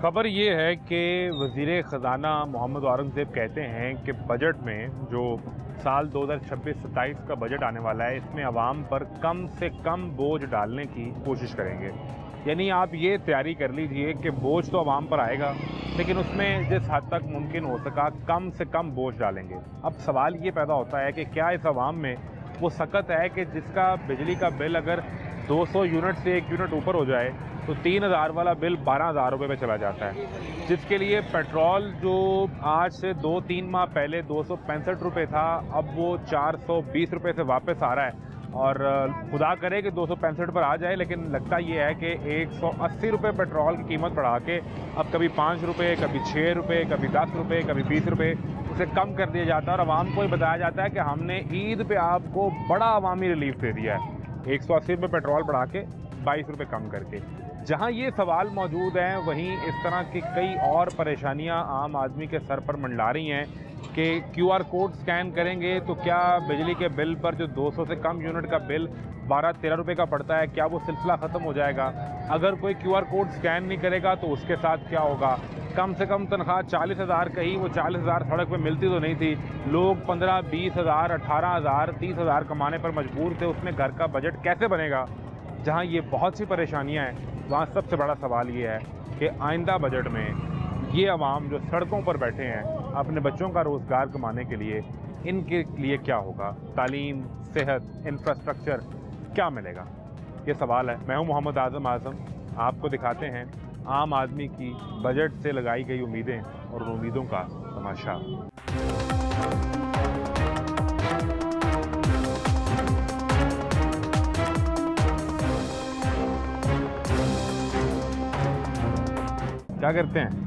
खबर ये है कि वज़ीर ख़ज़ाना मोहम्मद औरंगज़ेब कहते हैं कि बजट में जो साल 2026-27 का बजट आने वाला है, इसमें आवाम पर कम से कम बोझ डालने की कोशिश करेंगे। यानी आप ये तैयारी कर लीजिए कि बोझ तो आवाम पर आएगा, लेकिन उसमें जिस हद तक मुमकिन हो सका कम से कम बोझ डालेंगे। अब सवाल ये पैदा होता है कि क्या इस आवाम में वो सकत है कि जिसका बिजली का बिल अगर 200 यूनिट से 1 यूनिट ऊपर हो जाए तो 3000 वाला बिल 12,000 रुपये में चला जाता है, जिसके लिए पेट्रोल जो आज से 2-3 माह पहले 265 रुपये था, अब वो 420 रुपये से वापस आ रहा है। और खुदा करे कि 265 पर आ जाए, लेकिन लगता ये है कि 180 रुपये पेट्रोल की कीमत बढ़ा के अब कभी 5 रुपये, कभी 6 रुपये, कभी 10 रुपये, कभी 20 रुपये उसे कम कर दिया जाता है। और आवाम को ये बताया जाता है कि हमने ईद पे आपको बड़ा अवामी रिलीफ दे दिया है, 180 रुपये पेट्रोल बढ़ा के 22 रुपये कम करके। जहां ये सवाल मौजूद हैं, वहीं इस तरह की कई और परेशानियां आम आदमी के सर पर मंडला रही हैं कि QR कोड स्कैन करेंगे तो क्या बिजली के बिल पर जो 200 से कम यूनिट का बिल 12-13 रुपये का पड़ता है, क्या वो सिलसिला ख़त्म हो जाएगा? अगर कोई QR कोड स्कैन नहीं करेगा तो उसके साथ क्या होगा? कम से कम तनख्वाह 40,000 कही, वो 40,000 सड़क पे मिलती तो नहीं थी। लोग 15-20,000, 18,000, 30,000 कमाने पर मजबूर थे। उसमें घर का बजट कैसे बनेगा? जहाँ ये बहुत सी परेशानियाँ हैं, वहाँ सबसे बड़ा सवाल ये है कि आइंदा बजट में ये अवाम जो सड़कों पर बैठे हैं अपने बच्चों का रोज़गार कमाने के लिए, इनके लिए क्या होगा? तालीम, सेहत, इंफ्रास्ट्रक्चर क्या मिलेगा? ये सवाल है। मैं हूं मोहम्मद आज़म। आपको दिखाते हैं आम आदमी की बजट से लगाई गई उम्मीदें और उन उम्मीदों का तमाशा। क्या करते हैं?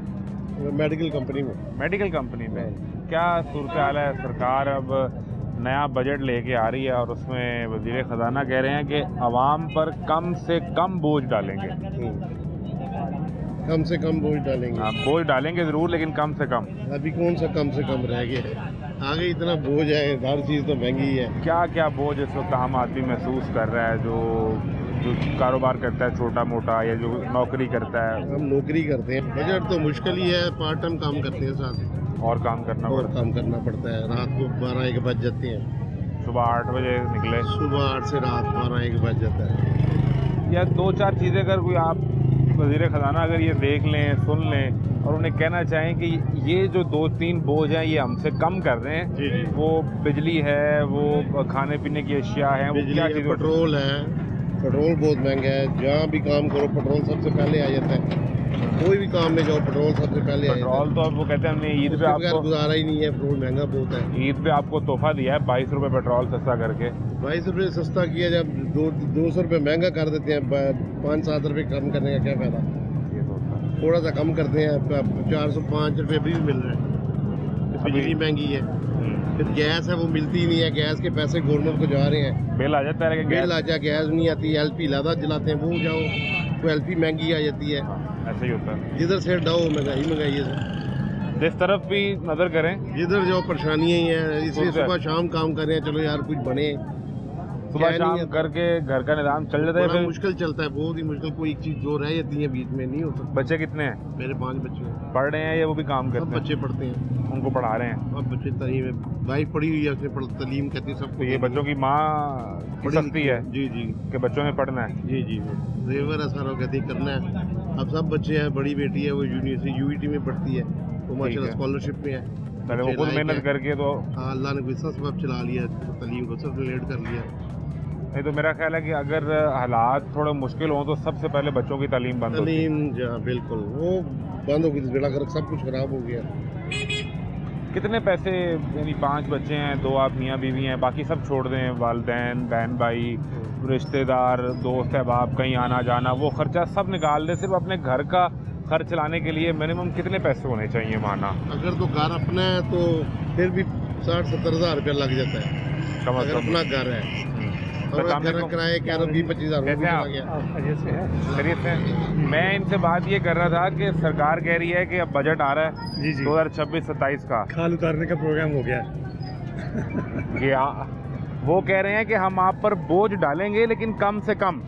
मेडिकल कंपनी में। मेडिकल कंपनी में क्या सूरत हाल है? सरकार अब नया बजट लेके आ रही है और उसमें वज़ीर ख़ज़ाना कह रहे हैं कि आवाम पर कम से कम बोझ डालेंगे। कम से कम बोझ डालेंगे। हाँ, बोझ डालेंगे ज़रूर, लेकिन कम से कम। अभी कौन सा कम से कम रह गया है? आगे इतना बोझ है, हर चीज़ तो महंगी है। क्या क्या बोझ इस वक्त आम आदमी महसूस कर रहा है, जो कारोबार करता है छोटा मोटा, या जो नौकरी करता है? हम नौकरी करते हैं, बजट तो मुश्किल ही है। पार्ट टाइम काम करते हैं, साथ और काम करना पड़ता है। रात को 12-1 बज जाते हैं। सुबह 8 बजे निकले, सुबह 8 से रात 12-1 बज जाता है। या 2-4 चीज़ें अगर कोई आप वज़ीर ख़ज़ाना अगर ये देख लें, सुन लें और उन्हें कहना चाहें कि ये जो 2-3 बोझ हैं ये हमसे कम कर रहे हैं। जी। वो बिजली है, वो खाने पीने की अशिया है, वो क्या चीज़? पेट्रोल है। पेट्रोल बहुत महंगा है। जहाँ भी काम करो पेट्रोल सबसे पहले आ जाता है। कोई भी काम में जाओ पेट्रोल सबसे पहले आ जाता है। पेट्रोल तो अब वो कहते हैं हमने ईद पे आपको गुजारा ही नहीं है, पेट्रोल महंगा बहुत है। ईद पे आपको तोहफा दिया है 22 रुपये पेट्रोल सस्ता करके। 22 रुपये सस्ता किया, जब 200 रुपये महंगा कर देते हैं, 5-7 रुपये कम करने का क्या फायदा? ये तो होता है। थोड़ा सा कम करते हैं, 405 रुपये भी मिल रहे हैं। बिजली महंगी है, फिर गैस है वो मिलती ही नहीं है। गैस के पैसे गवर्नमेंट को जा रहे हैं। बिल आ जाता है, लेकिन बिल आ जाए, गैस नहीं आती। LP ज़्यादा जलाते हैं, वो जाओ तो LP महंगी आ जाती है। ऐसे ही होता है। जिधर से डाओ महंगाई है। जिस तरफ भी नज़र करें, जिधर जाओ परेशानियाँ ही हैं। इसलिए सुबह शाम काम कर रहे हैं, चलो यार कुछ बने। सुबह शाम करके घर का निज़ाम चल जाता है। बड़ा मुश्किल चलता है, बहुत ही मुश्किल। कोई एक चीज़ जो रह जाती है बीच में, नहीं हो सकता। बच्चे कितने हैं? मेरे 5 बच्चे हैं। पढ़ रहे हैं या वो भी काम सब करते हैं? बच्चे पढ़ते हैं, उनको पढ़ा रहे हैं। अब बच्चे तालीम, वाइफ पढ़ी हुई है, उसने तालीम करती है सबको। तो ये बच्चों की माँ की सख्ती है जी जी कि बच्चों ने पढ़ना है। जी जी ड्राइवर है सारा, कहती करना है। अब सब बच्चे हैं, बड़ी बेटी है वो यूनिवर्सिटी UET में पढ़ती है, वो माशाल्लाह स्कॉलरशिप में है। पहले वो खुद मेहनत करके तो हाँ, अल्लाह ने कोई सबब चला लिया, तालीम को सब रिलेट कर लिया। नहीं तो मेरा ख्याल है कि अगर हालात थोड़े मुश्किल हों तो सबसे पहले बच्चों की तालीम बंद होती है। तालीम बिल्कुल वो बंद हो गई, बेड़ा गर्क सब कुछ खराब हो गया। कितने पैसे, यानी 5 बच्चे हैं, 2 आप मियाँ बीवी हैं, बाकी सब छोड़ दें, वालिदैन, बहन भाई, रिश्तेदार, दोस्त अहबाब, कहीं आना जाना, वो खर्चा सब निकाल दें, सिर्फ अपने घर का खर्च चलाने के लिए मिनिमम कितने पैसे होने चाहिए माना? अगर तो घर अपना है तो फिर भी 60-70 हज़ार रुपया लग जाता है, अगर अपना घर है। और घर किराए कह रहा 20-25 हज़ार से। मैं इनसे बात ये कर रहा था कि सरकार कह रही है कि अब बजट आ रहा है जी 2026-27 का, खाल उतारने का प्रोग्राम हो गया। कि वो कह रहे हैं कि हम आप पर बोझ डालेंगे, लेकिन कम से कम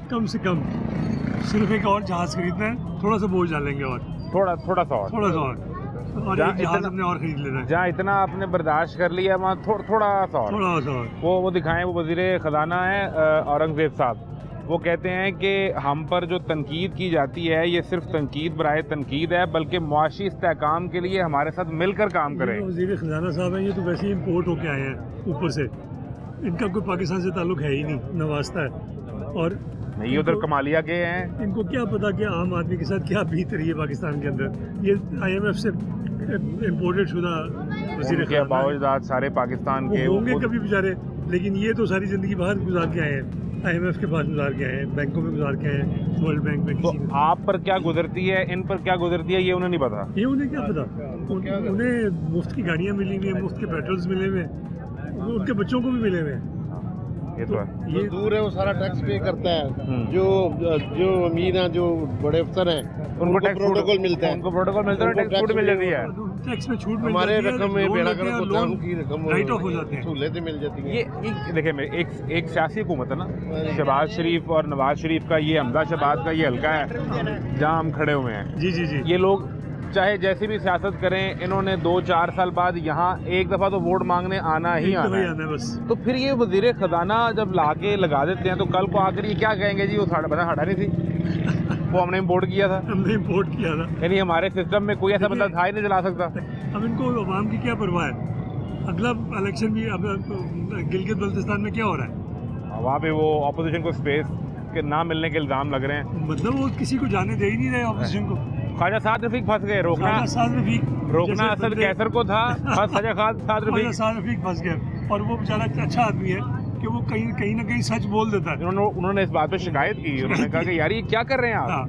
सिर्फ एक और जहाज खरीदना है, थोड़ा सा बोझ डालेंगे और थोड़ा थोड़ा सा और थोड़ा सा और जहाँ एक जहाज इतना- हमने और खरीद लेना है, जहाँ इतना आपने बर्दाश्त कर लिया वहाँ थोड़ा सा और थोड़ा सा और। वो दिखाएं। वो वज़ीर ख़जाना है औरंगज़ेब साहब, वो कहते हैं कि हम पर जो तनकीद की जाती है ये सिर्फ तनकीद बराए तनकीद है, बल्कि मुआशी इस्तेहकाम के लिए हमारे साथ मिलकर काम करें। ये वज़ीर ख़जाना साहब हैं, ये तो वैसे ही इम्पोर्ट होके आए हैं ऊपर से, इनका कोई पाकिस्तान से ताल्लुक है ही नहीं, न वास्ता है। और नहीं, उधर कमालिया के हैं। इनको क्या पता कि आम आदमी के साथ क्या बीत रही है पाकिस्तान के अंदर। ये IMF से इम्पोर्टेड शुदा वज़ीर उनके ख़जाना हैं। बावजूद सारे पाकिस्तान वो के होंगे खुद- कभी बेचारे, लेकिन ये तो सारी ज़िंदगी बाहर गुजार के आए हैं, IMF के पास गुजार के आए हैं, बैंकों में गुजार के आए हैं, वर्ल्ड बैंक में तो किसी में। आप पर क्या गुजरती है, इन पर क्या गुजरती है, ये उन्हें नहीं पता। ये उन्हें क्या पता, उन्हें मुफ्त की गाड़ियाँ मिली हुई हैं, मुफ्त के पेट्रोल्स मिले हुए हैं, उनके बच्चों को भी मिले हुए हैं। ये तो है। ये मजदूर है वो सारा टैक्स पे करता है। हम्म। जो अमीर हैं, जो बड़े अफसर हैं, उनको प्रोटोकॉल मिलता है। उनको प्रोटोकॉल मिलता है, उनको टैक्स छूट टैक्स मिल जाती है। टैक्स में छूट मिल हमारे जाती है, रकम में लोन बेड़ा लेते हैं, गर्क होता है, लोन उनकी रकम राइट ऑफ हो जाते हैं। सहूलियतें मिल जाती हैं। ये देखिए मेरे एक सियासी हुकूमत है ना, शहबाज शरीफ और नवाज शरीफ का ये अहमदाबाद का ये हल्का है जहाँ हम खड़े हुए हैं। जी जी जी। ये लोग चाहे जैसी भी सियासत करें, इन्होंने 2-4 साल बाद यहाँ एक दफ़ा तो वोट मांगने आना ही आना वही है। आना है बस। तो फिर ये वज़ीर ख़जाना जब लाके लगा देते हैं तो कल को आकर ये क्या कहेंगे जी वो साढ़ा नहीं थी, वो हमने इम्पोर्ट किया था। हमने इम्पोर्ट किया था। यानी हमारे सिस्टम में कोई ऐसा बंदा था ही नहीं चला सकता। अब इनको अवाम की क्या परवाह है। अगला इलेक्शन भी अब गिलगित बल्तिस्तान में क्या हो रहा है, वहाँ पे वो अपोजिशन को स्पेस के ना मिलने के इल्ज़ाम लग रहे हैं। मतलब वो किसी को जाने दे ही नहीं रहे ऑपोजिशन को। ख्वाजा साद रफीक फंस गए। रोकना साद रफीक रोकना जैसे असद बंदे- कैसर को था, बस ख्वाजा साद ख्वाजा रफीक। साद रफीक फंस गया। और वो बेचारा अच्छा आदमी है कि वो कहीं ना कहीं सच बोल देता है। उन्होंने इस बात पे शिकायत की। उन्होंने कहा कि यार ये क्या कर रहे हैं आप। हाँ,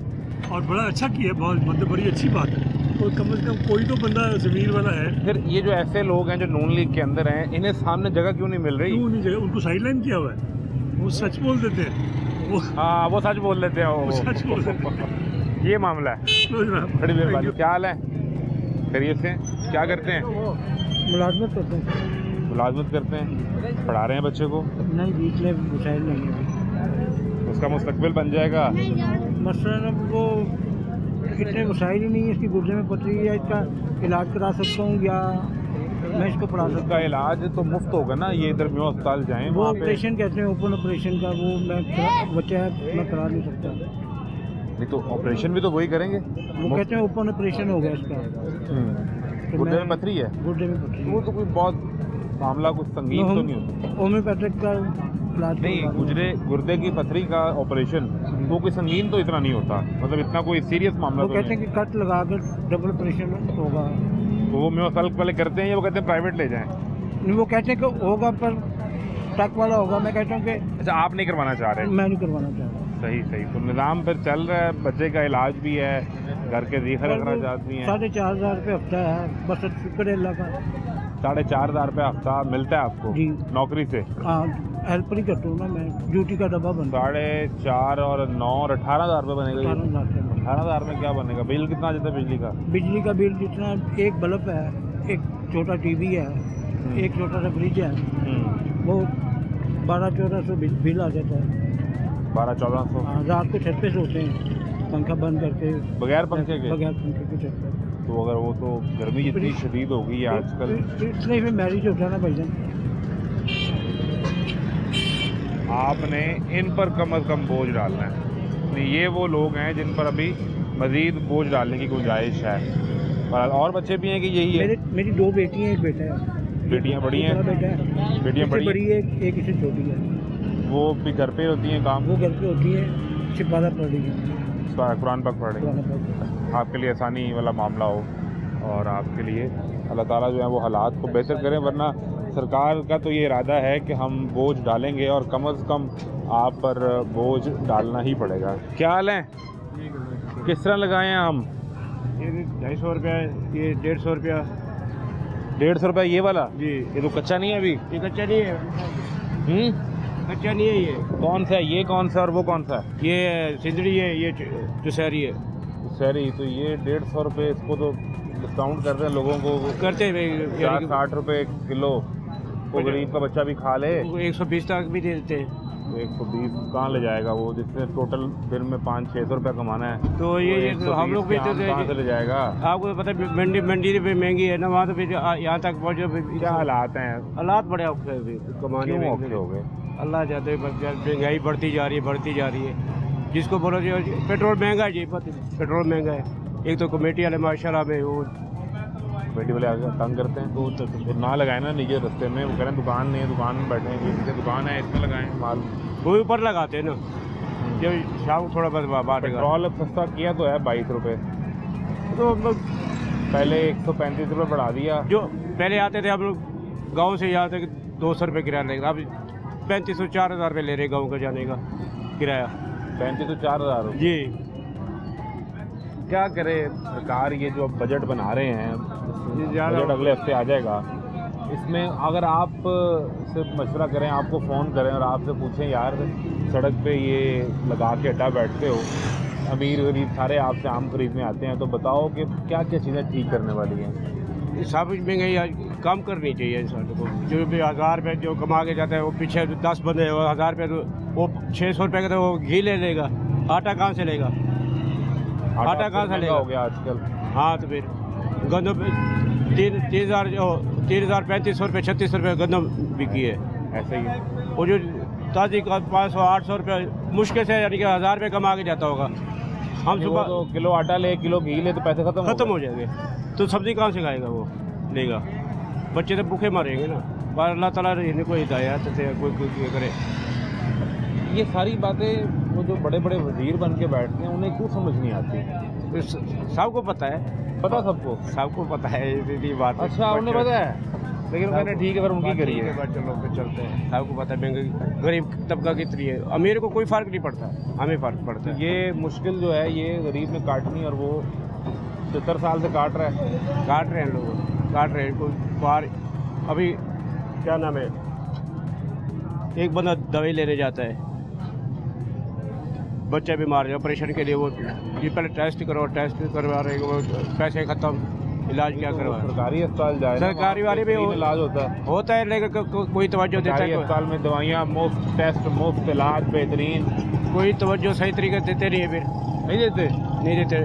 और बड़ा अच्छा किया, बहुत मतलब बड़ी अच्छी बात है। तो कम से कम कोई तो बंदा ज़मीर वाला है। फिर ये जो ऐसे लोग हैं जो नून लीग के अंदर हैं, इन्हें सामने जगह क्यों नहीं मिल रही? क्यों नहीं जगह, उनको साइडलाइन किया हुआ है। वो सच बोल देते हैं, वो हाँ, वो सच बोल देते हैं। वो सच बोल देते हैं। ये मामला है। समझ रहे हैं? बड़ी मेहरबानी। क्या हाल है? खैरियत से? क्या करते हैं? मुलाजमत करते हैं। मुलाजमत करते हैं। पढ़ा रहे हैं बच्चे को? नहीं, बीच में मुसाइल नहीं है। उसका मुस्तकबिल बन जाएगा। मसलन वो इतने मुसाइल ही नहीं है, इसकी गुर्दे में पथरी है, इसका इलाज करा सकता हूँ या मैं इसको पढ़ा सकता उसका इलाज तो मुफ्त होगा ना, ये इधर म्यो अस्पताल जाएं हूँ। वो वहाँ पे। ऑपरेशन कहते हैं, ओपन ऑपरेशन का, वो बच्चा है, मैं करा नहीं सकता। नहीं तो ऑपरेशन भी तो वही करेंगे। वो कहते हैं ओपन ऑपरेशन हो गया इसका। तो गुर्दे में मैं- पथरी है। गुर्दे में पथरी वो तो कोई बहुत मामला कुछ संगीन तो नहीं होता। होम्योपैथिक का इलाज नहीं, करवा रहा गुर्दे की पथरी का ऑपरेशन वो कोई संगीन तो इतना नहीं होता, मतलब इतना कोई सीरियस मामला वो तो कहते नहीं। हैं कि कट लगा कर डबल ऑपरेशन होगा। तो वो म्यो अस्पताल पहले करते हैं या वो कहते हैं प्राइवेट ले जाएं? नहीं, वो कहते हैं कि होगा पर टक वाला होगा। मैं कहता हूँ कि अच्छा, आप नहीं करवाना चाह रहे? मैं नहीं करवाना चाह रहा। सही सही। तो निज़ाम फिर चल रहा है, बच्चे का इलाज भी है, घर के दीखर अखराजात भी हैं। 4,500 रुपये हफ्ता है, बस शुक्र है अल्लाह का। 4,500 रुपये हफ्ता मिलता है आपको जी। नौकरी से? हाँ, हेल्प नहीं करता हूँ ना मैं, ड्यूटी का डब्बा बनता 4,500 और 9 और 18,000 रुपये बनेगा। 18,000 रुपये। 18,000 में क्या बनेगा? बिल कितना आ जाता है बिजली का? बिजली का बिल जितना, एक बल्ब है, एक छोटा टीवी है, एक छोटा सा फ्रिज है, वो 1200-1400 बिल आ जाता है। 1200-1400 हाँ, रात को छत पे सोते हैं पंखा बंद करके, बगैर पंखे के? बगैर पंखे के छत पे। तो अगर वो तो गर्मी इतनी शदीद हो गई है आजकल। इसलिए फिर मैरिज होता है ना भाईजान। आपने इन पर कम अज़ कम बोझ डालना है। नहीं, ये वो लोग हैं जिन पर अभी मज़ीद बोझ डालने की गुंजाइश है। और बच्चे भी हैं कि यही है? मेरी 2 बेटी हैं, एक बेटा है। बेटियां बड़ी हैं? एक बड़ा बेटा है, बेटियां इससे बड़ी बड़ी है, एक इससे छोटी है। वो भी घर पे होती हैं काम? वो घर पे होती है, सिपारा पढ़ रही है, कुरान पाक पढ़ रही हैं। पुराना पढ़। आपके लिए आसानी वाला मामला हो और आपके लिए अल्लाह ताला जो है वो हालात को बेहतर करें, वरना सरकार का तो ये इरादा है कि हम बोझ डालेंगे और कम अज़ कम आप पर बोझ डालना ही पड़ेगा। क्या हाल है? किस तरह लगाए हैं हम? ये 250 रुपया, ये 150 रुपया। 150 रुपये ये वाला? जी। ये तो कच्चा नहीं है अभी। ये कच्चा नहीं है, कच्चा नहीं है। ये कौन सा है? ये कौन सा और वो कौन सा है? ये सिंदड़ी है, ये चुसहरी है। सही। तो ये 150 रुपये, इसको तो डिस्काउंट कर रहे हैं लोगों को। करते हैं 60 रुपये किलो। वो गरीब का बच्चा भी खा ले। 120 तक भी दे देते हैं। तो 120 कहाँ ले जाएगा वो, जिससे टोटल दिन में 500-600 रुपया कमाना है, तो ये 120 हम लोग भी तो कहाँ से ले जाएगा? आपको पता है मंडी भी महंगी है ना, वहाँ तो फिर यहाँ तक पहुँचो क्या हालात हैं? हालात बड़े औखे हैं अभी कमाने क्यों में। औखे हो गए? अल्लाह जाते हैं, बस यार महंगाई बढ़ती जा रही है। जिसको बोलो जी पेट्रोल महंगा है जी, पेट्रोल महंगा है। एक तो कमेटी वाले माशाल्लाह में वो बेटी वाले आगे तंग करते हैं, तो ना लगाए ना निजी रास्ते में, वो कह रहे हैं दुकान नहीं है, दुकान में बैठे हैं, जिसकी दुकान है इसमें लगाएं माल। वो ऊपर लगाते हैं ना, जब शाम को थोड़ा बहुत बांटेगा। पेट्रोल अब सस्ता किया तो है 22 रुपये, तो पहले 135 रुपये बढ़ा दिया। जो पहले आते थे हम लोग गाँव से यहाँ तक 200 रुपये किराया लगेगा, अब 3500-4000 रुपये ले रहे गाँव का जाने का किराया। 35 से 4000 जी क्या करे सरकार, ये जो अब बजट बना रहे हैं, बजट अगले हफ्ते आ जाएगा, इसमें अगर आप से मशवरा करें, आपको फ़ोन करें और आपसे पूछें यार सड़क पे ये लगा के अड्डा बैठते हो, अमीर गरीब सारे आपसे आम खरीदने आते हैं, तो बताओ कि क्या क्या चीज़ें ठीक करने वाली हैं? सब महंगाई कम करनी चाहिए इंसान को। जो भी 1000 रुपये जो कमा के जाता है, वो पीछे 10 बंदे 1000 रुपये, तो वो 600 रुपये का तो वो घी ले लेगा, आटा कहाँ से लेगा? आटा कहाँ से लेगा? हो गया आजकल। हाँ तो फिर गंदम 3,000-3,500 रुपये 36 रुपये गंदम बिकी है। ऐसे ही वो जो ताजी का 500-800 रुपये मुश्किल से, यानी कि 1000 रुपये कमा के जाता होगा। हम सुबह तो किलो आटा ले, किलो घी ले, तो पैसे खत्म हो जाएंगे, तो सब्जी कहाँ से खाएगा वो लेगा? बच्चे तो भूखे मरेंगे ना। पर अल्लाह ताला ने इन्हें कोई हिदायत से कोई करे। ये सारी बातें वो जो बड़े बड़े वजीर बन के बैठते हैं, उन्हें क्यों समझ नहीं आती? सबको पता है, पता सबको पता है ये बात। अच्छा उन्हें पता है, लेकिन वो कहते ठीक है फिर उनकी करिए। चलो फिर चलते हैं, सबको पता है महंगाई गरीब तबका कितनी है। अमीर को कोई फ़र्क नहीं पड़ता, हमें फ़र्क पड़ता है। ये मुश्किल जो है ये गरीब ने काटनी, और वो 70 साल से काट रहे हैं लोग, काट रहे हैं। कोई बाहर अभी क्या नाम है, एक बंदा दवाई लेने जाता है, बच्चा बीमार है, ऑपरेशन के लिए वो ये पहले टेस्ट करवा रहे हैं, वो पैसे ख़त्म, इलाज क्या करवा। सरकारी अस्पताल जाए, सरकारी वाले भी इलाज होता है, लेकिन कोई तवज्जो देता है? अस्पताल में दवाइयाँ मुफ्त, टेस्ट मुफ्त, इलाज बेहतरीन, कोई तवज्जो सही तरीके देते नहीं है। फिर नहीं देते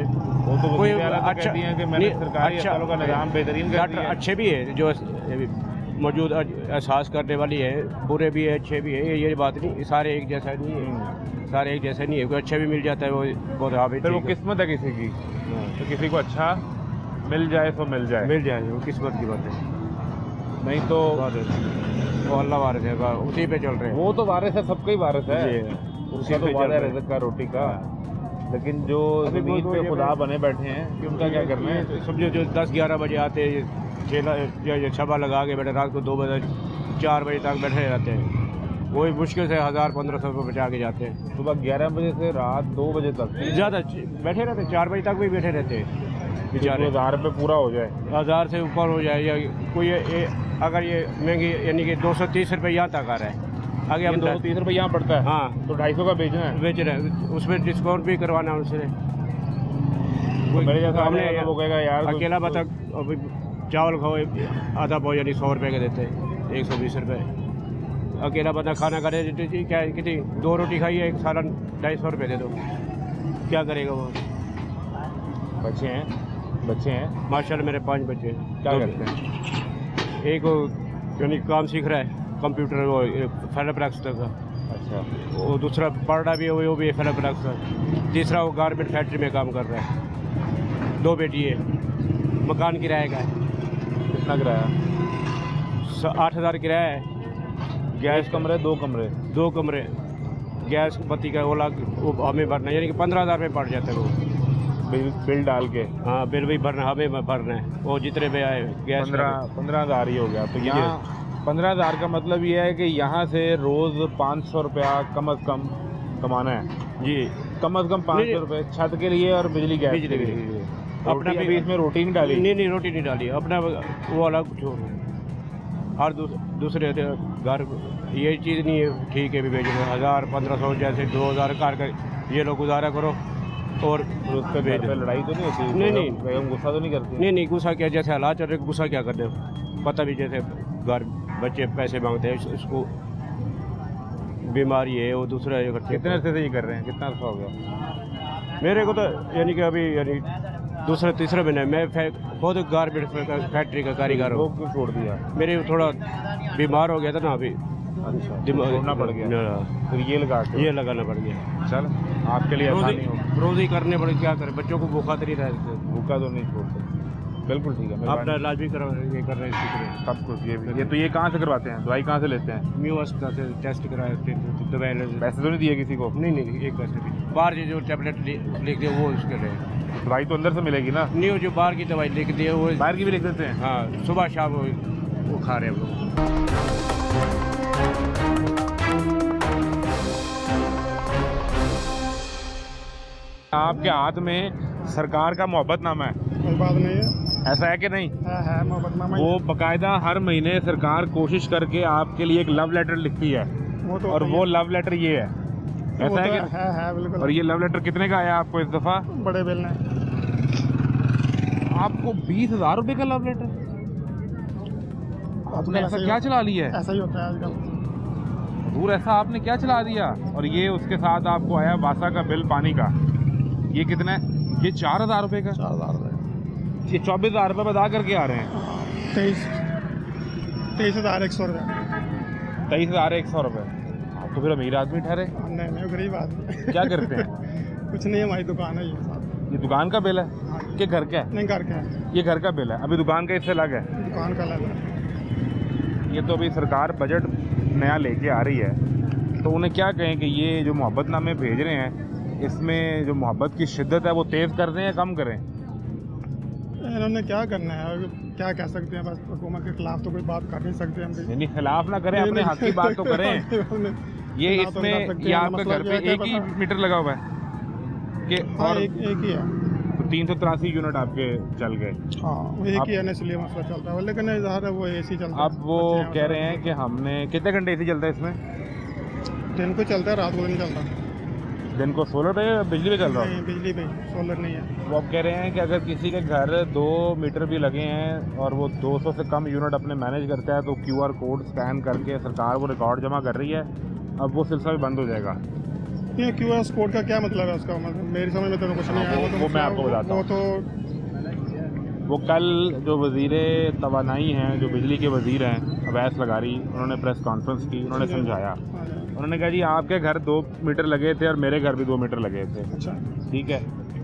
वो तो कोई अच्छा कहती हैं कि मैंने सरकारी अस्पतालों का निज़ाम बेहतरीन कर दिया। अच्छे भी है जो मौजूद एहसास करने वाली है, बुरे भी है अच्छे भी है, ये बात नहीं, सारे एक जैसा नहीं है, सारे एक जैसा नहीं है। कोई अच्छा भी मिल जाता है वो बहुत, हाँ फिर वो किस्मत है किसी की, तो किसी को अच्छा मिल जाए तो मिल जाए, वो किस्मत की बात है। नहीं तो वो अल्लाह वारिस है, उसी पे चल रहे हैं। वो तो वारिस है, सबका ही वारिस है, उसका तो वादा है रिज़्क़ का, रोटी का। लेकिन जो ज़मीन पे खुदा बने बैठे हैं कि उनका क्या करना है? समझो जो 10-11 बजे आते हैं, छबा लगा के बैठे, रात को 2 बजे 4 बजे तक बैठे रहते हैं, वही मुश्किल से 1000-1500 रुपये बचा के जाते हैं। सुबह 11 बजे से रात 2 बजे तक ज़्यादा बैठे रहते हैं, 4 बजे तक भी बैठे रहते हैं बेचारे। 1000 रुपये पूरा हो जाए, 1000 से ऊपर हो जाए, या कोई अगर ये महंगी यानी कि 230 रुपये यहाँ तक आ रहा है, आगे हम 230 रुपये यहाँ पड़ता है, हाँ तो 250 का बेच रहे हैं, उसमें डिस्काउंट भी करवाना है उससे। मेरे जैसा हमने वो कहेगा यार अकेला बता, अभी चावल खाओ आधा पाव यानी 100 रुपये के देते हैं, 120 रुपये। अकेला बंदा खाना खा रहे क्या कितनी 2 रोटी खाइए, एक सालन 250 रुपये दे दो, क्या करेगा वो? बच्चे हैं माशाल्लाह मेरे 5 बच्चे। क्या करते हैं? एक यानी काम सीख रहा है कंप्यूटर, वो फेलोप्लेक्स का। अच्छा, वो दूसरा पढ़ रहा भी है, वो भी फेलोप्लेक्स का। तीसरा वो गारमेंट फैक्ट्री में काम कर रहा है। 2 बेटी है, मकान किराए का है। कितना किराया? 8,000 किराया है। गैस कमरे 2 कमरे, 2 कमरे, गैस बत्ती का ओला वो हमें भरना है, यानी कि 15,000 रुपये पड़ जाता है वो बिल डाल के। हाँ बिल भी भरना, हमें भरना है, वो जितने पे आए गैस 15,000 ही हो गया। तो यहाँ 15,000 का मतलब ये है कि यहाँ से रोज़ 500 रुपया कम अज़ कम कमाना है जी, कम अज़ कम 500 रुपये छत के लिए और बिजली के लिए। अपना भी इसमें रोटी नहीं डाली? नहीं रोटी नहीं डाली, अपना वो अलग छोड़। और दूसरे घर ये चीज़ नहीं है, ठीक है भी भेज रहे 1000-1500 जैसे 2000 का ये लोग गुजारा करो, और उस पर भेज। लड़ाई तो नहीं होती? नहीं गुस्सा तो नहीं करती? नहीं गुस्सा क्या, जैसे हालात चल रहे गुस्सा क्या करते, पता भी जैसे घर बच्चे पैसे मांगते हैं, इसको बीमारी है वो दूसरा ये करते कितने अरसे से ये कर रहे हैं, कितना अर्सा हो गया? मेरे को तो यानी कि अभी यानी दूसरा तीसरा महीना है। मैं खुद गारमेंट फैक्ट्री का कारीगर वो हूँ। क्यों छोड़ दिया? मेरे थोड़ा बीमार हो गया था ना अभी, अच्छा, दिमाग छोड़ना पड़ गया, फिर ये लगा के ये लगाना पड़ गया। चल आपके लिए ऐसा नहीं हो, रोज ही करने पड़े, क्या करें, बच्चों को भूखा तो नहीं रहते। भूखा तो नहीं छोड़ते। बिल्कुल ठीक है, अपना इलाज भी करा ये कर रहे हैं, सब कुछ। ये तो ये कहाँ से करवाते हैं, दवाई कहाँ से लेते हैं? म्यू अस्पताल से टेस्ट कराए, दवाई पैसे तो नहीं दिए किसी को? नहीं एक पैसे भी बाहर से जो टैबलेट लिख दिए वो उसके लिए। दवाई तो अंदर से मिलेगी ना? नहीं, वो जो बाहर की दवाई लिख दी है वो बाहर की भी लिख देते हैं? हाँ, सुबह शाम वो खा रहे हैं हम लोग। आपके हाथ में सरकार का मोहब्बतनामा है, कोई बात नहीं है, ऐसा है कि नहीं? है मोहब्बतनामा। वो बकायदा हर महीने सरकार कोशिश करके आपके लिए एक लव लेटर लिखती है, वो तो और वो लव लेटर ये है, ऐसा है कि? है बिल्कुल। और ये लव लेटर कितने का आया आपको इस दफ़ा? बड़े बिल ने आपको 20,000 रुपये का लव लेटर? आपने ऐसा क्या चला लिया है? ऐसा ही होता है आजकल। दूर ऐसा आपने क्या चला दिया? और ये उसके साथ आपको आया वासा का बिल पानी का, ये कितना है? ये 4,000 रुपये का। 4,000 रुपये। ये 24,000 रुपये अदा करके आ रहे हैं। 23,100 रुपये। 23,100 रुपये। आप तो फिर अमीर आदमी ठहरे। नहीं, गरीब आदमी। क्या करते हैं? कुछ नहीं, हमारी दुकान है ये साथ। ये दुकान का बिल है कि घर का है? नहीं, घर का है। ये घर का बिल है, अभी दुकान का इससे अलग है। दुकान का अलग है। ये तो अभी सरकार बजट नया लेके आ रही है, तो उन्हें क्या कहें कि ये जो मोहब्बतनामे भेज रहे हैं, इसमें जो मोहब्बत की शिद्दत है वो तेज़ कर दें या कम करें? इन्होंने क्या करना है, क्या कह सकते हैं, बस हुकूमत के खिलाफ तो कोई बात कर नहीं सकते हम भी। नहीं, खिलाफ ना करें, अपने हक की बात तो करें। ये इसमें ये आपके घर पे एक ही मीटर लगा हुआ है कि और एक ही है? 383 यूनिट आपके चल गए। हाँ, वो एक ही है ना, इसलिए मसला चलता है, लेकिन ज़ाहिर है वो एसी चलता है। अब वो कह रहे हैं कि हमने कितने घंटे एसी चलता है इसमें? दिन को चलता है, रात को नहीं चलता। दिन को सोलर पे बिजली पे चल रहा है? नहीं, बिजली पे, सोलर नहीं है। वो अब कह रहे हैं कि अगर किसी के घर 2 मीटर भी लगे हैं और वो 200 से कम यूनिट अपने मैनेज करता है, तो QR कोड स्कैन करके सरकार वो रिकॉर्ड जमा कर रही है, अब वो सिलसिला भी बंद हो जाएगा। ये QR कोड का क्या मतलब है उसका? मतलब मेरी समझ में तो कुछ नहीं आया। वो मैं आपको बताता हूँ। वो तो वो कल जो वज़ीर तवानाई हैं, जो बिजली के वज़ीर हैं अवैस लगारी, उन्होंने प्रेस कॉन्फ्रेंस की, उन्होंने समझाया। उन्होंने कहा जी आपके घर 2 मीटर लगे थे और मेरे घर भी 2 मीटर लगे थे। अच्छा, ठीक है,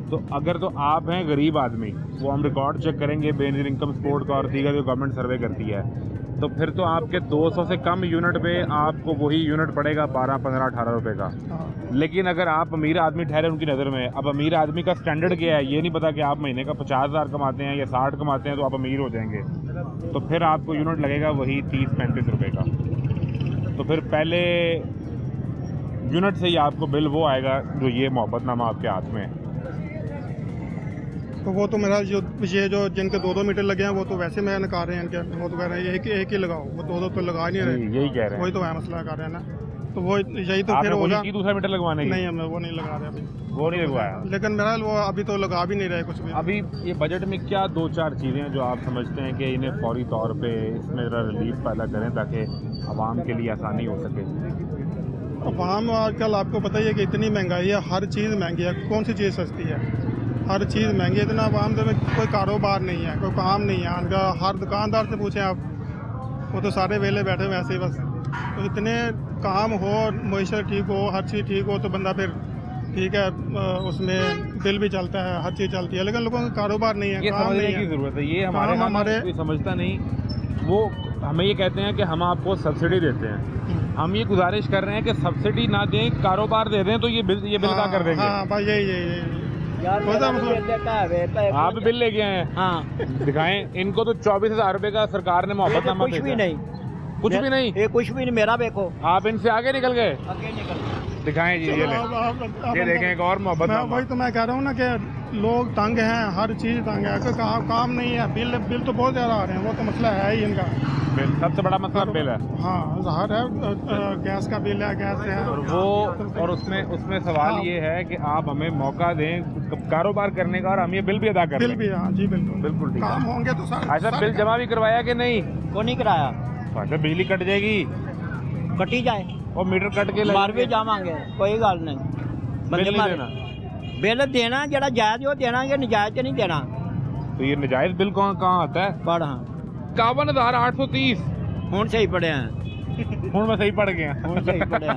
तो अगर तो आप हैं गरीब आदमी, वो हम रिकॉर्ड चेक करेंगे बेनजीर इनकम सपोर्ट का और दीगर जो गवर्नमेंट सर्वे करती है, तो फिर तो आपके 200 से कम यूनिट पे आपको वही यूनिट पड़ेगा 12, 15, 18 रुपये का। हाँ। लेकिन अगर आप अमीर आदमी ठहरे उनकी नज़र में, अब अमीर आदमी का स्टैंडर्ड क्या है, ये नहीं पता कि आप महीने का 50,000 कमाते हैं या 60 कमाते हैं तो आप अमीर हो जाएंगे, तो फिर आपको यूनिट लगेगा वही 30-35 रुपये का। तो फिर पहले यूनिट से ही आपको बिल वो आएगा जो ये मोहब्बतनामा आपके हाथ में है। तो वो तो मेरा ये जो जिनके 2-2 मीटर लगे हैं वो तो वैसे मैं नकार रहे हैं इनके, वो तो कह रहे हैं एक ही लगाओ, वो 2-2 तो लगा नहीं रहे। यही कह रहे हैं। वही तो है मसला कर रहे हैं ना, तो वो यही तो आपने फिर होगा। कोशिश की दूसरा मीटर लगवाने की? नहीं, हमें वो नहीं लगा रहे अभी, वो नहीं लगवाया। लेकिन बहरहाल वो अभी तो लगा भी नहीं रहे कुछ भी। अभी ये बजट में क्या 2-4 चीज़ें हैं जो आप समझते हैं कि इन्हें फौरी तौर पे इसमें ज़रा रिलीफ पैदा करें ताकि आवाम के लिए आसानी हो सके? अवाम आजकल आपको पता ही है कि इतनी महंगाई है, हर चीज़ महंगी है, कौन सी चीज़ सस्ती है? हर चीज़ महंगी है, इतना अवाम में कोई कारोबार नहीं है, कोई काम नहीं है उनका। हर दुकानदार से पूछें आप, वो तो सारे वेले बैठे हुए ऐसे ही बस। तो इतने काम हो, मईशत ठीक हो, हर चीज़ ठीक हो तो बंदा फिर ठीक है, उसमें बिल भी चलता है, हर चीज़ चलती है, लेकिन लोगों का कारोबार नहीं है, ये काम समझने नहीं की है। ज़रूरत है। ये हमारे कोई समझता नहीं। वो हमें ये कहते हैं कि हम आपको सब्सिडी देते हैं, हम ये गुजारिश कर रहे हैं कि सब्सिडी ना दें, कारोबार दे दें, तो ये बिल का कर देंगे। हाँ भाई, यही आप बिल लेके आए हैं? हाँ, दिखाएं। इनको तो 24,000 रुपये का सरकार ने मोहब्बतनामा कुछ भी नहीं, कुछ भी नहीं, ये कुछ भी नहीं। मेरा देखो, आप इनसे आगे निकल गए। आगे निकल। दिखाएं जी, ये देखें एक और मोहब्बतनामा। वही तो मैं कह रहा हूँ ना कि लोग तंग हैं, हर चीज़ तंग है, कोई काम नहीं है, बिल तो बहुत ज़्यादा आ रहे हैं, वो तो मसला है ही इनका। बिल सबसे बड़ा मतलब बिल है। हाँ, ज़ाहिर है, गैस का बिल है, गैस है। और वो और उसमें सवाल ये है कि आप हमें मौका दें कारोबार करने का और हम ये बिल भी अदा करें। बिल भी, हाँ जी, बिल्कुल बिल्कुल ठीक है। काम होंगे तो अच्छा, बिल जमा भी करवाया कि नहीं? को नहीं कराया। अच्छा, बिजली कट जाएगी ਕੱਟੀ ਜਾਏ और मीटर कट के ਮਰ ਵੀ ਜਾਵਾਂਗੇ ਕੋਈ ਗੱਲ ਨਹੀਂ बिल नहीं ਮਰ- देना। ਬਿੱਲ ਦੇਣਾ ਜਿਹੜਾ ਜਾਇਜ਼ ਉਹ ਦੇਣਾਗੇ ਨਜਾਇਜ਼ ਚ ਨਹੀਂ ਦੇਣਾ तो ये नजायज बिल कहाँ आता है? ਪੜ ਹਾਂ 51,830। ਹੁਣ ਸਹੀ ਪੜਿਆ हूँ मैं सही पड़ गया। ਹੁਣ ਸਹੀ ਪੜਿਆ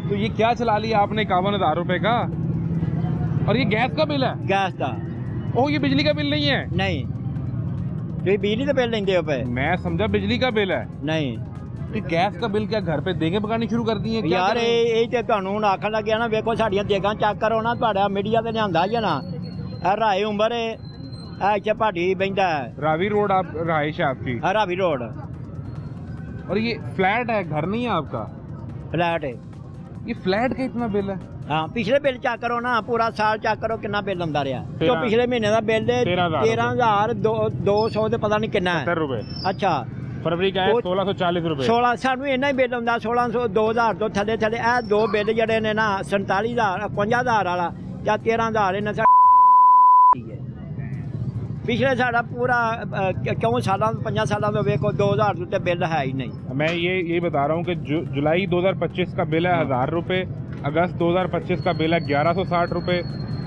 तो ये क्या चला लिया आपने 51,000 रुपए का? और ये गैस का बिल है? ਗੈਸ ਦਾ ओह ये बिजली का बिल नहीं है? ਨਹੀਂ ਤੁਸੀਂ ਬਿਜਲੀ ਦੇ ਬਿੱਲ ਲੈਂਦੇ ਹੋ ਪਏ मैं समझा बिजली का बिल है। ਨਹੀਂ तो गैस का बिल क्या घर पे देंगे पकानी शुरू कर दी है? क्या ਯਾਰ कर रहे हैं? ਇਹ ਤੇ ਤੁਹਾਨੂੰ ਹੁਣ ਆਖਣ ਲੱਗਿਆ ਨਾ ਵੇਖੋ ਸਾਡੀਆਂ ਦੇਗਾਂ ਚੈੱਕ ਕਰੋ ਨਾ ਤੁਹਾਡਾ ਮੀਡੀਆ ਤੇ ਲਿਆਂਦਾ ਜੇ ਨਾ ਇਹ ਰਾਏ ਉਮਰ ਇਹ ਇੱਥੇ ਭਾਡੀ ਬੈਂਦਾ रावी रोड आप रहाइश है आपकी, ਰਾਵੀ ਰੋਡ और ये फ्लैट है, घर नहीं है आपका? ਫਲੈਟ ਹੈ ये फ्लैट का इतना बिल है? ਹਾਂ ਪਿਛਲੇ ਬਿੱਲ ਚੈੱਕ ਕਰੋ ਨਾ ਪੂਰਾ ਸਾਲ ਚੈੱਕ ਕਰੋ ਕਿੰਨਾ ਬਿੱਲ ਆਉਂਦਾ ਰਿਹਾ ਜੋ 13 ਪਿਛਲੇ ਮਹੀਨੇ ਦਾ ਬਿੱਲ 13,000 13,200 ਤੇ ਪਤਾ ਨਹੀਂ ਕਿੰਨਾ ਹੈ 70 रुपए। ਅੱਛਾ फरवरी का है वो- 1640 रुपए। 16 ਸਾਨੂੰ ਇੰਨਾ ਹੀ ਬਿੱਲ ਆਉਂਦਾ 1600 2000 ਤੋਂ ਥੱਲੇ ਥੱਲੇ ਇਹ ਦੋ ਬਿੱਲ ਜਿਹੜੇ ਨੇ ਨਾ 47,000 51,000 ਵਾਲਾ ਜਾਂ 13,000 ਇਹਨਾਂ ਪਿਛਲੇ ਸਾਡਾ ਪੂਰਾ ਕਿਉਂ ਸਾਲਾਂ 5 ਸਾਲਾਂ ਤੋਂ ਵੇਖੋ 2000 ਦੇ ਉੱਤੇ ਬਿੱਲ ਹੈ ਹੀ ਨਹੀਂ मैं ये बता रहा हूँ कि जुलाई 2025 का बिल है 1000 रुपए, अगस्त 2025 का बिल है 1160 रुपए,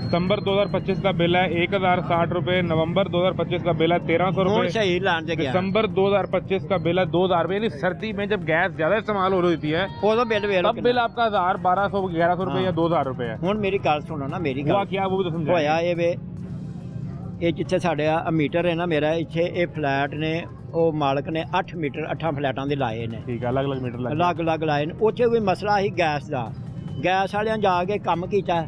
सितंबर 2025 का बिल है 1060 रुपए, नवंबर 2025 का बिल है 1300 ਹੁਣ रुपए, ਸਹੀ ਲਾਣ ਤੇ ਗਿਆ दिसंबर 2025 का बिल है 2000 रुपए। यानी सर्दी में जब गैस ज्यादा इस्तेमाल हो रही होती है ਉਦੋਂ ਬਿੱਲ ਵੇਖ ਲਓ तब बिल आपका 1000 1200 1100 रुपए या 2000 रुपए है। ਹੁਣ ਮੇਰੀ ਗੱਲ ਸੁਣੋ ਨਾ ਮੇਰੀ हुआ ਗੱਲ क्या वो भी तो समझाइए। ਹੋਇਆ ਇਹ ਵੇ ਇਹ ਜਿੱਥੇ ਸਾਡੇ ਆ ਮੀਟਰ ਹੈ ਨਾ ਮੇਰਾ ਇੱਥੇ ਇਹ ਫਲੈਟ ਨੇ ਉਹ ਮਾਲਕ ਨੇ 8 ਮੀਟਰ 8 ਫਲੈਟਾਂ ਦੇ ਲਾਏ ਨੇ ठीक है, अलग अलग मीटर लगे। ਅਲੱਗ ਅਲੱਗ ਲਾਏ ਨੇ ਉੱਥੇ ਕੋਈ ਮਸਲਾ ਸੀ ਗੈਸ ਦਾ ਗੈਸ ਵਾਲਿਆਂ ਜਾ ਕੇ ਕੰਮ ਕੀਤਾ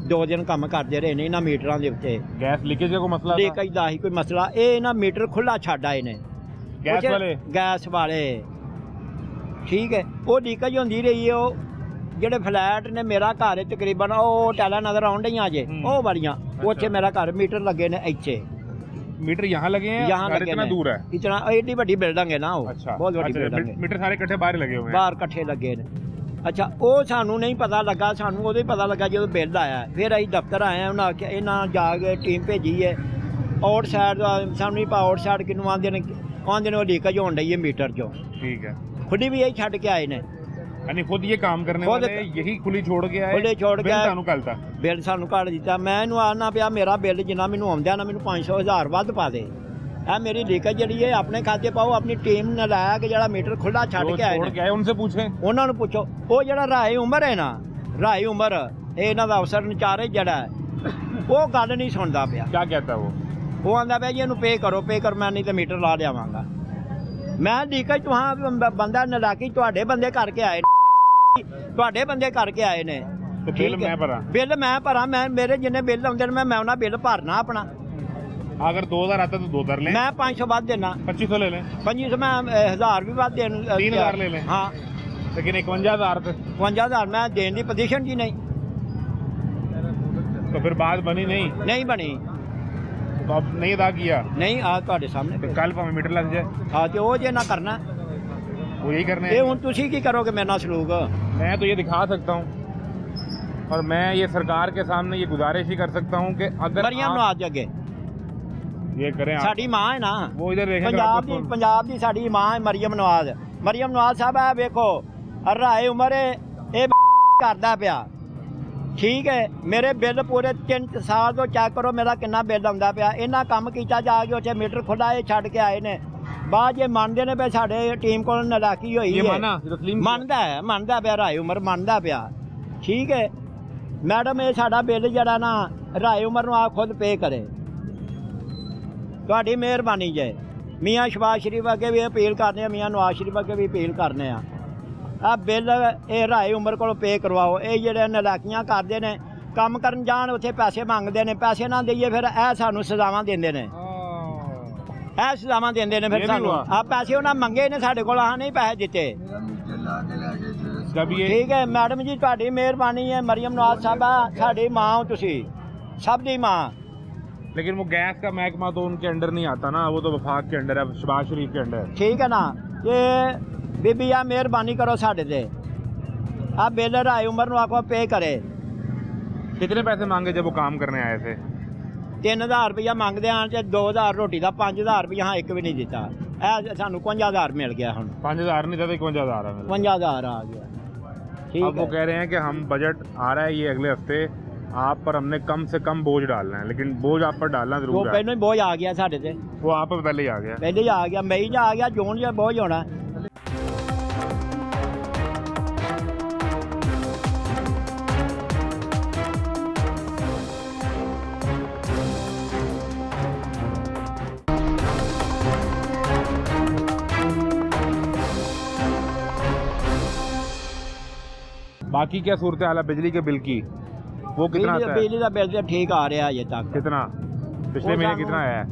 2 ਦਿਨ ਕੰਮ ਕਰਦੇ ਰਹੇ ਨੇ ਇਹਨਾਂ ਮੀਟਰਾਂ ਦੇ ਉੱਤੇ गैस लीकेज का कोई मसला था? ਲੀਕੇਜ ਦਾ ਹੀ ਕੋਈ ਮਸਲਾ ਇਹ ਇਹਨਾਂ ਮੀਟਰ ਖੁੱਲਾ ਛੱਡ ਆਏ ਨੇ गैस ਉੱਥੇ वाले? ਗੈਸ ਵਾਲੇ ਠੀਕ ਹੈ ਉਹ ਲੀਕੇਜ ਹੁੰਦੀ ਰਹੀ ਹੈ ਉਹ ਜਿਹੜੇ ਫਲੈਟ ਨੇ ਮੇਰਾ ਘਰ ਹੈ ਤਕਰੀਬਨ ਉਹ ਟੈਲਾਂ ਨਜ਼ਰ ਆਉਣ ਡਈਆਂ ਜੇ ਉਹ ਵਾਲੀਆਂ ਉੱਥੇ ਮੇਰਾ ਘਰ ਮੀਟਰ ਲੱਗੇ ਨੇ ਇੱਥੇ मीटर यहाँ लगे हैं? यहाँ घर लगे इतना ने। दूर है? इतना एडी ਵੱਡੀ ਬਿਲਡਿੰਗ ਹੈ ਨਾ ਉਹ अच्छा, ਬਹੁਤ ਵੱਡੀ अच्छा, ਬਿਲਡਿੰਗ ਹੈ मीटर सारे इकट्ठे बाहर लगे हुए हैं। ਬਾਹਰ ਇਕੱਠੇ ਲੱਗੇ ਨੇ ਅੱਛਾ ਉਹ ਸਾਨੂੰ ਨਹੀਂ ਪਤਾ ਲੱਗਾ ਸਾਨੂੰ ਉਦੋਂ ਹੀ ਪਤਾ ਲੱਗਾ ਜਦੋਂ ਬਿੱਲ ਆਇਆ ਫਿਰ ਅਸੀਂ ਦਫ਼ਤਰ ਆਏ ਉਹਨਾਂ ਆਖਿਆ ਇਹਨਾਂ ਜਾ ਕੇ ਟੀਮ ਭੇਜੀ ਹੈ ਆਊਟ ਸਾਈਡ ਸਾਨੂੰ ਨਹੀਂ ਪਾ ਆਊਟ ਸਾਈਡ ਕਿਨੂੰ ਆਉਂਦੇ ਨੇ ਉਹ ਲੀਕੇਜ ਹੋਣ ਡਈ ਹੈ ਮੀਟਰ 'ਚੋਂ ठीक है, ਖੁੱਲੀ ਵੀ ਇਹ ਛੱਡ ਕੇ ਆਏ ਨੇ यानी खुद ये काम करने खुद- वाले यही खुली छोड़ के आए, खुली छोड़ के बिल आए। सानू कलता। ਬਿੱਲ ਸਾਨੂੰ ਘੱਟ ਦਿੱਤਾ ਮੈਂ ਇਹਨੂੰ ਆਨਾ ਪਿਆ ਮੇਰਾ ਬਿੱਲ ਜਿੰਨਾ ਮੈਨੂੰ ਆਉਂਦਾ ਨਾ ਮੈਨੂੰ 500 1000 ਵੱਧ ਪਾ ਦੇ ਇਹ ਮੇਰੀ ਲੀਕੇਜ ਜਿਹੜੀ ਹੈ ਆਪਣੇ ਖਾਤੇ ਪਾਓ ਆਪਣੀ ਟੀਮ ਨਾਲ ਲਾਇਆ ਕਿ ਜਿਹੜਾ ਮੀਟਰ ਖੁੱਲਾ ਛੱਡ जो ਕੇ ਆਏ छोड़ ਨੇ के आए उनसे पूछे। ਉਹਨਾਂ ਨੂੰ ਪੁੱਛੋ ਉਹ ਜਿਹੜਾ ਰਾਏ ਉਮਰ ਹੈ ਨਾ ਰਾਏ ਉਮਰ ਇਹ ਇਹਨਾਂ ਦਾ ਅਫਸਰ ਨਚਾਰੇ ਜਿਹੜਾ ਹੈ, ਉਹ ਗੱਲ ਨਹੀਂ ਸੁਣਦਾ ਪਿਆ क्या कहता है वो? ਉਹ ਆਂਦਾ ਪਿਆ ਜੀ ਇਹਨੂੰ ਪੇ ਕਰੋ ਮੈਂ ਨਹੀਂ ਤੇ ਮੀਟਰ ਲਾ ਲਿਆਵਾਂਗਾ ਮੈਂ ਲੀਕੇਜ ਤੁਹਾਂ ਬੰਦਾ ਨਲਾਕੀ ਤੁਹਾਡੇ ਬੰਦੇ ਕਰਕੇ ਆਏ ਨੇ ਤੁਹਾਡੇ ਬੰਦੇ ਕਰਕੇ ਆਏ ਨੇ तो बिल मैं भरा। ਬਿੱਲ ਮੈਂ ਭਰਾਂ ਮੈਂ ਮੇਰੇ ਜਿੰਨੇ ਬਿੱਲ ਆਉਂਦੇ ਨੇ ਮੈਂ ਉਹਨਾਂ ਬਿੱਲ ਭਰਨਾ ਆਪਣਾ अगर 2000 आता तो 2000 लें, ਮੈਂ 500 ਵੱਧ ਦੇਣਾ 2500 ले लें, 2500 ਮੈਂ 1000 ਵੀ ਵੱਧ ਦੇਣ 3000 ਲੈ ਲੈ। ਹਾਂ लेकिन 51,000 पे 55000 ਮੈਂ ਦੇਣ ਦੀ ਪੋਜੀਸ਼ਨ 'ਚ ਹੀ ਨਹੀਂ तो फिर बात बनी नहीं, ਨਹੀਂ ਬਣੀ तो अब नहीं अदा किया ਨਹੀਂ ਆ ਤੁਹਾਡੇ ਸਾਹਮਣੇ तो ਪਿਆ। कल भाਵੇਂ मीटर लग जाए, ਹਾਂ ਤੇ ਉਹ ਜੇ ਨਾ ਕਰਨਾ वो यही करने ਇਹ हैं। ਹੁਣ ਤੁਸੀਂ ਕੀ ਕਰੋਗੇ ਮੇਰੇ ਨਾਲ ਸਲੂਕ मैं तो ये दिखा सकता हूँ और मैं ये सरकार के सामने ये गुजारिश ही कर सकता हूँ कि अगर ਮਰੀਮ आप ਨਵਾਜ਼ ਅੱਗੇ ये करें आप, ਸਾਡੀ ਮਾਂ ਹੈ ਨਾ वो इधर देखें ਪੰਜਾਬ ਦੀ ਸਾਡੀ ਮਾਂ ਹੈ ਮਰੀਮ ਨਵਾਜ਼ ਸਾਹਿਬ ਆ ਵੇਖੋ ਰਾਏ ਉਮਰ ਇਹ ਕਰਦਾ ਪਿਆ ਠੀਕ ਹੈ ਮੇਰੇ ਬਿੱਲ ਪੂਰੇ 3 ਸਾਲ ਤੋਂ ਚੈੱਕ ਕਰੋ ਮੇਰਾ ਕਿੰਨਾ ਬਿੱਲ ਆਉਂਦਾ ਪਿਆ ਇਹਨਾਂ ਕੰਮ ਕੀਤਾ ਜਾ ਕੇ ਉੱਥੇ ਮੀਟਰ ਖੁੱਲਾ ਇਹ ਛੱਡ ਕੇ ਆਏ ਨੇ ਬਾਅਦ ਜੇ ਮੰਨਦੇ ਨੇ ਵੀ ਸਾਡੇ ਟੀਮ ਕੋਲ ਨਲਾਕੀ ਹੋਈ ये ਹੈ माना तस्लीम ਮੰਨਦਾ ਪਿਆ ਰਾਏ ਉਮਰ ਮੰਨਦਾ ਪਿਆ ਠੀਕ ਹੈ ਮੈਡਮ ਇਹ ਸਾਡਾ ਬਿੱਲ ਜਿਹੜਾ ਨਾ ਰਾਏ ਉਮਰ ਨੂੰ ਆਪ ਖੁਦ ਪੇ ਕਰੇ ਤੁਹਾਡੀ ਮਿਹਰਬਾਨੀ ਜੇ ਮੀਆਂ ਸ਼ਬਾਜ਼ ਸ਼ਰੀਫ ਅੱਗੇ ਵੀ ਅਪੀਲ ਕਰਨੇ ਆ ਮੀਆਂ ਨਵਾਜ਼ ਸ਼ਰੀਫ ਅੱਗੇ ਵੀ ਅਪੀਲ ਕਰਨੇ ਆ ਆ ਬਿੱਲ ਇਹ ਰਾਏ ਉਮਰ ਕੋਲੋਂ ਪੇ ਕਰਵਾਓ ਇਹ ਜਿਹੜੇ ਨਲਾਕੀਆਂ ਕਰਦੇ ਨੇ ਕੰਮ ਕਰਨ ਜਾਣ ਉੱਥੇ ਪੈਸੇ ਮੰਗਦੇ ਨੇ ਪੈਸੇ ਨਾ ਦਈਏ ਫਿਰ ਇਹ ਸਾਨੂੰ ਸਜ਼ਾਵਾਂ ਦਿੰਦੇ ਨੇ ਇਹ ਸਜ਼ਾਵਾਂ ਦਿੰਦੇ ਨੇ ਇਹ ਫਿਰ ਵੀ ਸਾਨੂੰ ਹੁਆ। ਆ ਪੈਸੇ ਉਹਨਾਂ ਮੰਗੇ ਨੇ ਸਾਡੇ ਕੋਲ ਆ ਨਹੀਂ ਪੈਸੇ ਦਿੱਤੇ जब ये ਠੀਕ ਹੈ ਮੈਡਮ ਜੀ ਤੁਹਾਡੀ ਮਿਹਰਬਾਨੀ ਹੈ ਮਰੀਮ ਨਵਾਜ਼ ਸਾਹਿਬਾ ਸਾਡੀ ਮਾਂ ਹੋ ਤੁਸੀਂ ਸਭ ਦੀ ਮਾਂ लेकिन वो गैस का महकमा तो उनके अंडर नहीं आता ना, वो तो वफाक के अंडर है, शहबाज शरीफ के अंडर है। ਠੀਕ ਹੈ ਨਾ ਤੇ ਬੀਬੀ ਆ ਮਿਹਰਬਾਨੀ ਕਰੋ ਸਾਡੇ ਤੇ ਆ ਬਿੱਲ ਰਾਏ ਉਮਰ ਨੂੰ ਆਖੋ ਪੇ ਕਰੇ कितने पैसे मांगे जब वो काम करने आए थे? 3000 ਰੁਪਇਆ ਮੰਗਦੇ ਆਂ ਤੇ 2000 ਰੋਟੀ ਦਾ 5000 ਰੁਪਇਆ ਇੱਕ ਵੀ ਨਹੀਂ ਦਿੱਤਾ ਇਹ ਸਾਨੂੰ 5,000 ਮਿਲ ਗਿਆ ਹੁਣ 5,000 नहीं था तो 51,000 है 5,000 आ गया अब ठीक वो है। कह रहे हैं कि हम बजट आ रहा है ये अगले हफ्ते आप पर हमने कम से कम बोझ डालना है लेकिन बोझ आप पर डालना वो जरूर है पहले ही बोझ आ गया साढ़े से वो आप पर पहले ही आ गया पहले ही आ गया मई जा आ गया जून जा बोझ होना बाकी क्या सूरत हाल है बिजली के बिल की वो कितना आता है बिजली का बिल तो ठीक आ रहा अजे तक कितना पिछले वो महीने सानू- कितना आया है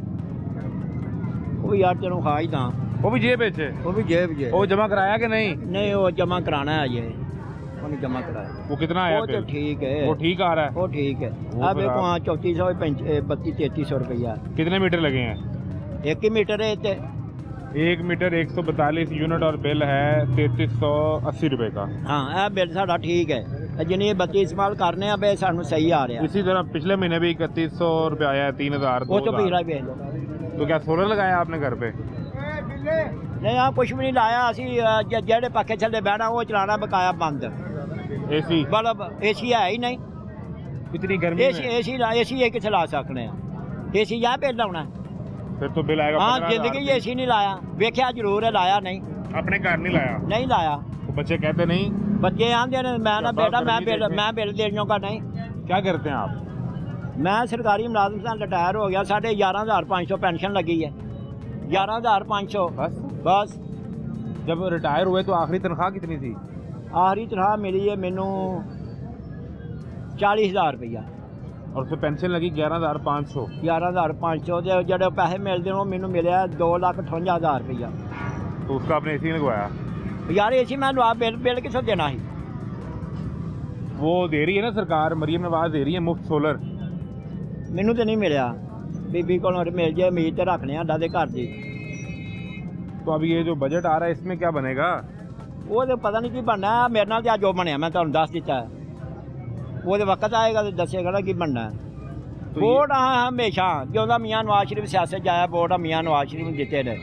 वो यार तेनों खा ही था वो भी जेब है वो भी जेब जे वो जमा कराया कि नहीं नहीं वो जमा कराना है अजे वो नहीं जमा कराया वो कितना आया वो तो बिल ठीक है वो ठीक आ रहा है वो ठीक है वो अब फिर देखो आप- हाँ 3400 3200 रुपया कितने मीटर लगे हैं 1 ही मीटर है इतने 1 मीटर 142 यूनिट और बिल है 3380 रुपए का हाँ यह बिल साड़ा ठीक है जिन्हें बत्ती इस्तेमाल करने अब सानू सही आ रहा इसी तरह पिछले महीने भी 3100 रुपए आया है 3000 वो तो 2000 पिछला बिल तो क्या सोलर लगाया आपने घर पे नहीं हाँ कुछ भी नहीं लाया असी जेडे पक्के थले बहना वो चलाना बकाया बंद एसी बल्ब एसी है ही नहीं इतनी गर्मी एसी में एसी एक चला सकने एसी यह बिल लाना फिर तो बिल आएगा हाँ 15,000 जिंदगी एसी नहीं लाया वेख्या जरूर है लाया नहीं अपने घर नहीं लाया नहीं लाया तो बच्चे कहते नहीं बच्चे आंदे ने मैं ना बाबा बेटा गर्मी मैं बिल देने का नहीं क्या करते हैं आप मैं सरकारी मुलाजम से रिटायर हो गया साढ़े 11,500 पेंशन लगी है 11,500 बस बस जब रिटायर हुए तो आखिरी तनख्वाह कितनी थी आखिरी तनख्वाह मिली है मैनू 40,000 रुपया और फिर पेंशन लगी 11,500 11,500 ਦੇ ਜਿਹੜੇ ਪੈਸੇ ਮਿਲਦੇ ਨੇ ਉਹ ਮੈਨੂੰ ਮਿਲਿਆ 2,58,000 ਰੁਪਇਆ तो उसका आपने एसी लगवाया ਯਾਰ ਏਸੀ ਮੈਂ ਲਵਾ ਬਿੱਲ ਕਿੱਥੋਂ ਦੇਣਾ ਸੀ वो दे रही है ना सरकार मरियम नवाज दे रही है मुफ्त सोलर ਮੈਨੂੰ ਤੇ ਨਹੀਂ ਮਿਲਿਆ ਬੀਬੀ ਕੋਲੋਂ ਮਿਲ ਜੇ ਉਮੀਦ ਤੇ ਰੱਖਨੇ ਆ ਸਾਡਾ ਦੇ ਘਰ ਦੀ तो अभी ये जो बजट आ रहा है इसमें क्या बनेगा ਉਹ ਤੇ ਪਤਾ ਨਹੀਂ ਕੀ ਬਣਨਾ ਮੇਰੇ ਨਾਲ ਤੇ ਅੱਜ ਜੋ ਬਣਿਆ ਮੈਂ ਤੁਹਾਨੂੰ ਦੱਸ ਦਿੱਤਾ ਉਹਦੇ ਵਕਤ ਆਏਗਾ ਤੇ ਦੱਸੇਗਾ ਨਾ ਕੀ ਬਣਨਾ तो ਵੋਟ ਆ ਹਮੇਸ਼ਾ ਜਿਉਂਦਾ ਮੀਆਂ ਨਵਾਜ਼ ਸ਼ਰੀਫ ਸਿਆਸਤ 'ਚ ਆਇਆ ਵੋਟ ਆ ਮੀਆਂ ਨਵਾਜ਼ ਸ਼ਰੀਫ ਨੂੰ ਦਿੱਤੇ ਨੇ